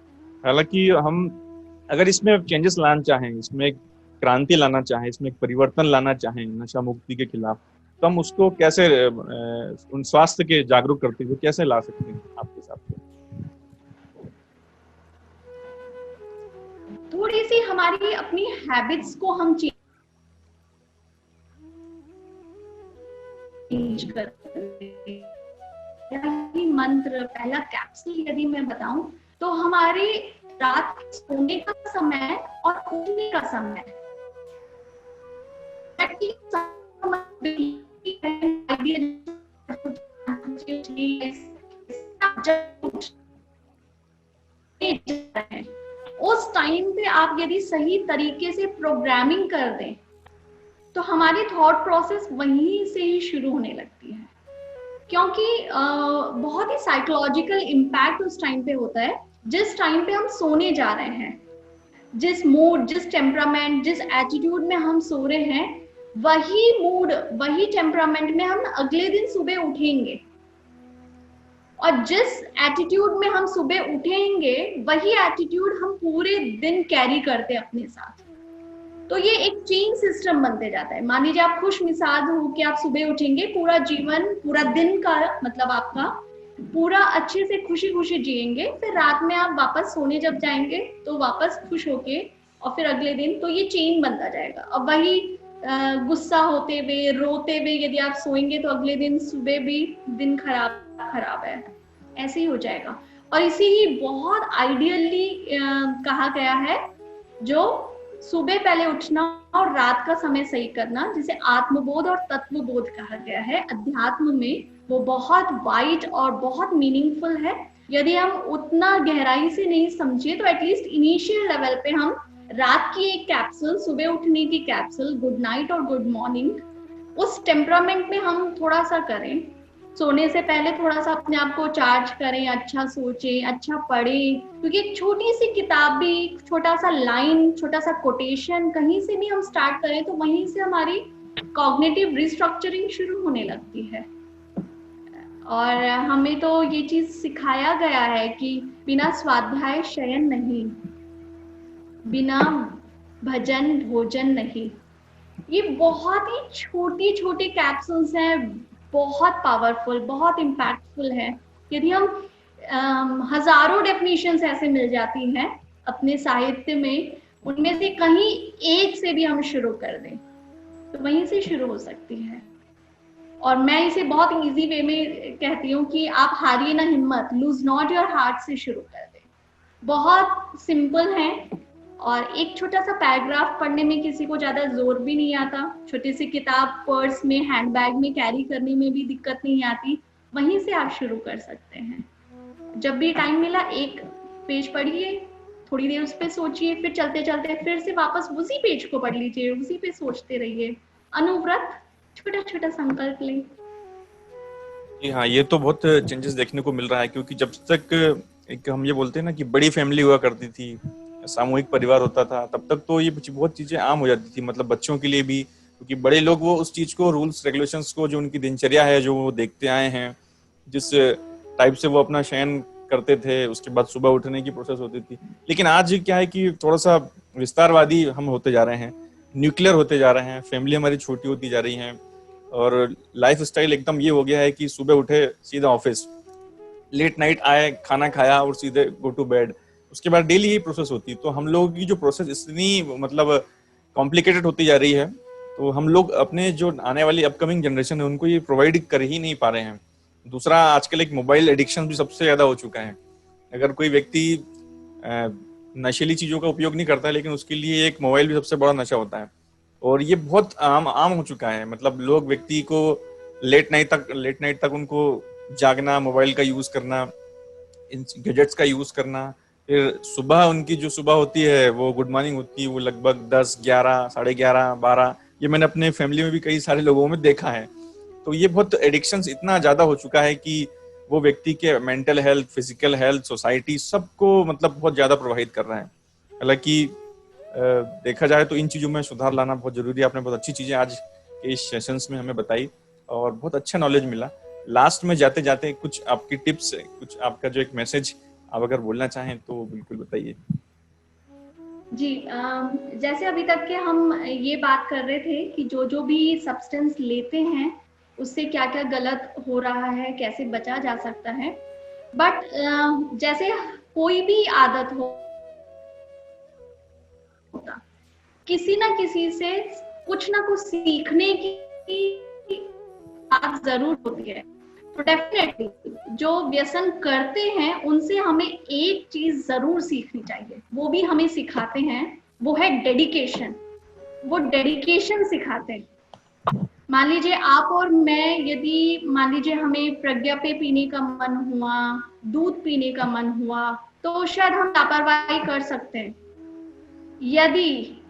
हालांकि हम अगर इसमें चेंजेस लाना चाहें, इसमें एक क्रांति लाना चाहें, इसमें एक परिवर्तन लाना चाहें नशा मुक्ति के खिलाफ, तो हम उसको कैसे उन स्वास्थ्य के जागरूक करते हुए कैसे ला सकते हैं आपके हिसाब से? थोड़ी सी हमारी अपनी हैबिट्स को हम चेंज करते हैं। मंत्र, पहला कैप्सूल यदि मैं बताऊं तो हमारे रात सोने का समय और उठने का समय उस टाइम पे आप यदि सही तरीके से प्रोग्रामिंग कर दें तो हमारी थॉट प्रोसेस वहीं से ही शुरू होने लगती है। क्योंकि बहुत ही साइकोलॉजिकल इम्पैक्ट उस टाइम पे होता है। जिस टाइम पे हम सोने जा रहे हैं, जिस मूड, जिस टेम्परामेंट, जिस एटीट्यूड में हम सो रहे हैं, वही मूड, वही टेम्परामेंट में हम अगले दिन सुबह उठेंगे। और जिस एटीट्यूड में हम सुबह उठेंगे वही एटीट्यूड हम पूरे दिन कैरी करते हैं अपने साथ। तो ये एक चेन सिस्टम बनते जाता है। मान लीजिए आप खुश मिजाज हो कि आप सुबह उठेंगे, पूरा जीवन, पूरा दिन का मतलब आपका पूरा अच्छे से खुशी खुशी जिएंगे, फिर रात में आप वापस सोने जब जाएंगे तो वापस खुश होके, और फिर अगले दिन, तो ये चेन बनता जाएगा। अब वही गुस्सा होते हुए, रोते हुए यदि आप सोएंगे तो अगले दिन सुबह भी दिन खराब है, ऐसे ही हो जाएगा। और इसी ही बहुत आइडियली कहा गया है, जो सुबह पहले उठना और रात का समय सही करना, जिसे आत्मबोध और तत्वबोध कहा गया है अध्यात्म में, वो बहुत वाइड और बहुत मीनिंगफुल है। यदि हम उतना गहराई से नहीं समझे तो एटलीस्ट इनिशियल लेवल पे हम रात की एक कैप्सूल, सुबह उठने की कैप्सूल, गुड नाइट और गुड मॉर्निंग, उस टेम्परामेंट में हम थोड़ा सा करें। सोने से पहले थोड़ा सा अपने आप को चार्ज करें, अच्छा सोचें, अच्छा पढ़ें, क्योंकि एक छोटी सी किताब भी, छोटा सा लाइन, छोटा सा कोटेशन कहीं से भी हम स्टार्ट करें तो वहीं से हमारी कॉग्निटिव रिस्ट्रक्चरिंग शुरू होने लगती है। और हमें तो ये चीज सिखाया गया है कि बिना स्वाध्याय शयन नहीं, बिना भजन भोजन नहीं। ये बहुत ही छोटी छोटी कैप्सूल्स हैं, बहुत पावरफुल, बहुत इम्पैक्टफुल है। यदि हम हजारों डेफिनेशंस ऐसे मिल जाती हैं अपने साहित्य में, उनमें से कहीं एक से भी हम शुरू कर दें तो वहीं से शुरू हो सकती है। और मैं इसे बहुत इजी वे में कहती हूँ कि आप हारिए ना हिम्मत, लूज नॉट योर हार्ट से शुरू कर दें। बहुत सिंपल है और एक छोटा सा पैराग्राफ पढ़ने में किसी को ज्यादा जोर भी नहीं आता, छोटी सी किताब पर्स में, हैंडबैग में कैरी करने में भी दिक्कत नहीं आती, वहीं से आप शुरू कर सकते हैं। जब भी टाइम मिला एक पेज पढ़िए, थोड़ी देर उस पर सोचिए, फिर चलते चलते फिर से वापस उसी पेज को पढ़ लीजिए, उसी पे सोचते रहिए। अनुव्रत, छोटा छोटा संकल्प लें। जी हाँ, ये तो बहुत चेंजेस देखने को मिल रहा है, क्योंकि जब तक एक हम ये बोलते हैं ना कि बड़ी फैमिली हुआ करती थी, सामूहिक परिवार होता था, तब तक तो ये बहुत चीजें आम हो जाती थी, मतलब बच्चों के लिए भी, क्योंकि बड़े लोग वो उस चीज को, रूल्स रेगुलेशंस को, जो उनकी दिनचर्या है, जो वो देखते आए हैं, जिस टाइप से वो अपना शयन करते थे, उसके बाद सुबह उठने की प्रोसेस होती थी। लेकिन आज क्या है कि थोड़ा सा विस्तारवादी हम होते जा रहे हैं, न्यूक्लियर होते जा रहे हैं, फैमिली हमारी छोटी होती जा रही है, और लाइफ स्टाइल एकदम ये हो गया है कि सुबह उठे सीधा ऑफिस, लेट नाइट आए, खाना खाया और सीधे गो टू बेड, उसके बाद डेली यही प्रोसेस होती है। तो हम लोगों की जो प्रोसेस इतनी मतलब कॉम्प्लिकेटेड होती जा रही है, तो हम लोग अपने जो आने वाली अपकमिंग जनरेशन है उनको ये प्रोवाइड कर ही नहीं पा रहे हैं। दूसरा, आजकल एक मोबाइल एडिक्शन भी सबसे ज्यादा हो चुका है। अगर कोई व्यक्ति नशीली चीजों का उपयोग नहीं करता है, लेकिन उसके लिए एक मोबाइल भी सबसे बड़ा नशा होता है, और ये बहुत आम हो चुका है। मतलब लोग, व्यक्ति को लेट नाइट तक उनको जागना, मोबाइल का यूज करना, इन गैजेट्स का यूज करना, फिर सुबह उनकी जो सुबह होती है वो गुड मॉर्निंग होती है, वो लगभग 10, 11, 11:30, 12, ये मैंने अपने फैमिली में भी कई सारे लोगों में देखा है। तो ये बहुत एडिक्शंस इतना ज्यादा हो चुका है कि वो व्यक्ति के mental health, physical health, society, सबको मतलब बहुत ज्यादा प्रभावित कर रहा है। हालांकि देखा जाए तो इन चीजों में सुधार लाना बहुत जरूरी है। आपने बहुत अच्छी चीजें आज के इस सेशंस में हमें बताई और बहुत अच्छा नॉलेज मिला। लास्ट में जाते जाते कुछ आपकी टिप्स, कुछ आपका जो एक मैसेज आप अगर बोलना चाहें तो बिल्कुल बताइए। जी, जैसे अभी तक के हम ये बात कर रहे थे कि जो जो भी सब्सटेंस लेते हैं उससे क्या क्या गलत हो रहा है, कैसे बचा जा सकता है। बट जैसे कोई भी आदत होता, किसी ना किसी से कुछ ना कुछ सीखने की बात जरूर होती है। तो डेफिनेटली जो व्यसन करते हैं उनसे हमें एक चीज जरूर सीखनी चाहिए, वो भी हमें सिखाते हैं, वो है डेडिकेशन। वो डेडिकेशन सिखाते हैं। मान लीजिए आप और मैं, यदि मान लीजिए हमें प्रज्ञा पे पीने का मन हुआ, दूध पीने का मन हुआ, तो शायद हम लापरवाही कर सकते हैं। यदि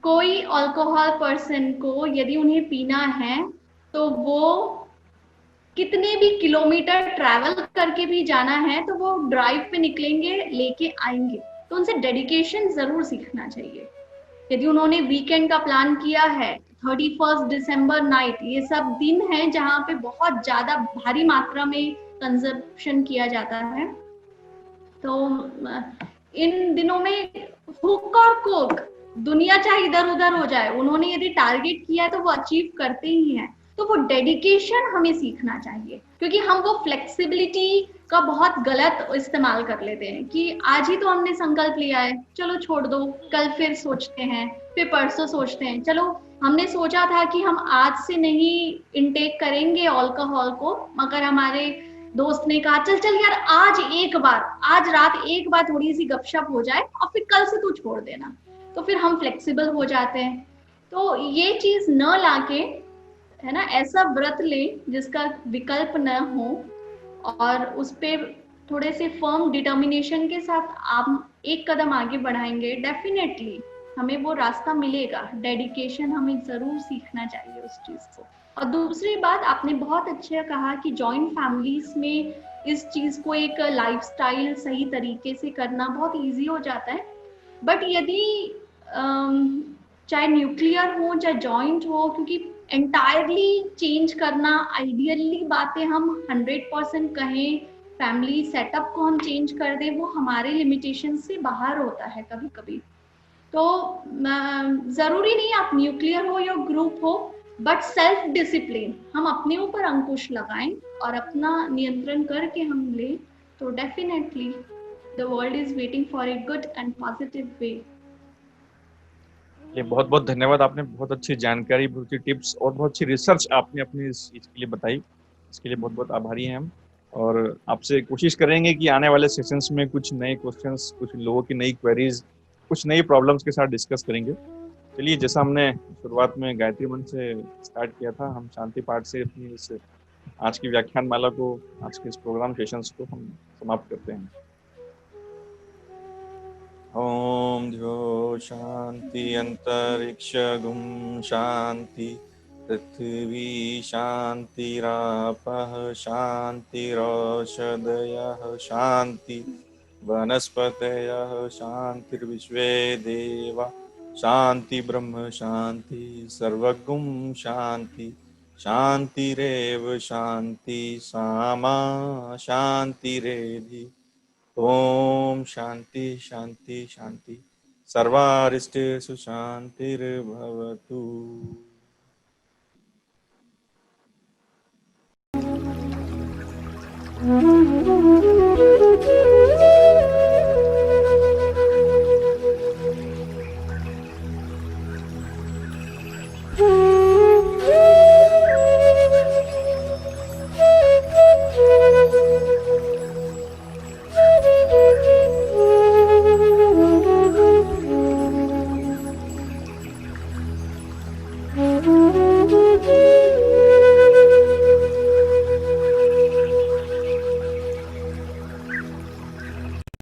कोई अल्कोहल पर्सन को, यदि उन्हें पीना है, तो वो कितने भी किलोमीटर ट्रैवल करके भी जाना है तो वो ड्राइव पे निकलेंगे, लेके आएंगे। तो उनसे डेडिकेशन जरूर सीखना चाहिए। यदि उन्होंने वीकेंड का प्लान किया है, 31 दिसंबर नाइट, ये सब दिन है जहाँ पे बहुत ज्यादा भारी मात्रा में कंजप्शन किया जाता है, तो इन दिनों में हुक और कोक, दुनिया चाहे इधर उधर हो जाए, उन्होंने यदि टारगेट किया है तो वो अचीव करते ही हैं। तो वो डेडिकेशन हमें सीखना चाहिए, क्योंकि हम वो फ्लेक्सिबिलिटी का बहुत गलत इस्तेमाल कर लेते हैं कि आज ही तो हमने संकल्प लिया है, चलो छोड़ दो, कल फिर सोचते हैं, फिर परसों सोचते हैं। चलो हमने सोचा था कि हम आज से नहीं इनटेक करेंगे अल्कोहल को, मगर हमारे दोस्त ने कहा चल चल यार, आज एक बार, आज रात एक बार थोड़ी सी गपशप हो जाए और फिर कल से तू छोड़ देना। तो फिर हम फ्लेक्सिबल हो जाते हैं। तो ये चीज न लाके, है ना, ऐसा व्रत ले जिसका विकल्प न हो, और उस पे थोड़े से फर्म डिटर्मिनेशन के साथ आप एक कदम आगे बढ़ाएंगे, डेफिनेटली हमें वो रास्ता मिलेगा। डेडिकेशन हमें जरूर सीखना चाहिए उस चीज को। और दूसरी बात, आपने बहुत अच्छा कहा कि जॉइंट फैमिलीज में इस चीज को एक लाइफस्टाइल सही तरीके से करना बहुत इजी हो जाता है। बट यदि चाहे न्यूक्लियर हो चाहे जॉइंट हो, क्योंकि एंटायरली चेंज करना, आइडियली बातें हम 100% कहें, फैमिली सेटअप को हम चेंज कर दें, वो हमारे लिमिटेशन से बाहर होता है कभी कभी। तो जरूरी नहीं आप न्यूक्लियर हो या ग्रुप हो, बट सेल्फ डिसिप्लिन हम अपने ऊपर अंकुश लगाएं और अपना नियंत्रण करके हम ले, तो definitely the world is waiting for a good and positive way. ये बहुत बहुत धन्यवाद, आपने बहुत अच्छी जानकारी, बहुत अच्छी टिप्स और बहुत अच्छी रिसर्च आपने अपनी इस चीज के लिए बताई। इसके लिए बहुत बहुत आभारी हैं हम। और आपसे कोशिश करेंगे कि आने वाले सेशंस में कुछ नए क्वेश्चंस, कुछ लोगों की नई क्वेरीज, कुछ नई प्रॉब्लम्स के साथ डिस्कस करेंगे। चलिए, जैसा हमने शुरुआत में गायत्री मंत्र से स्टार्ट किया था, हम शांति पाठ से अपनी इस आज की व्याख्यान माला को, आज के इस प्रोग्राम सेशंस को हम समाप्त करते हैं। ओम ध्यो शांति अंतरिक्ष गुम शांति, पृथ्वी शांतिरापः शांतिरौषधयः शांति, वनस्पतयः शांतिर्विश्वे देवा शांति, ब्रह्म शांति, सर्वगुं शांति, शांतिरेव शांति, सामा शांतिरेधि। ओम शांति शांति शांति, सर्वारिष्टेषु शांतिर्भवतु।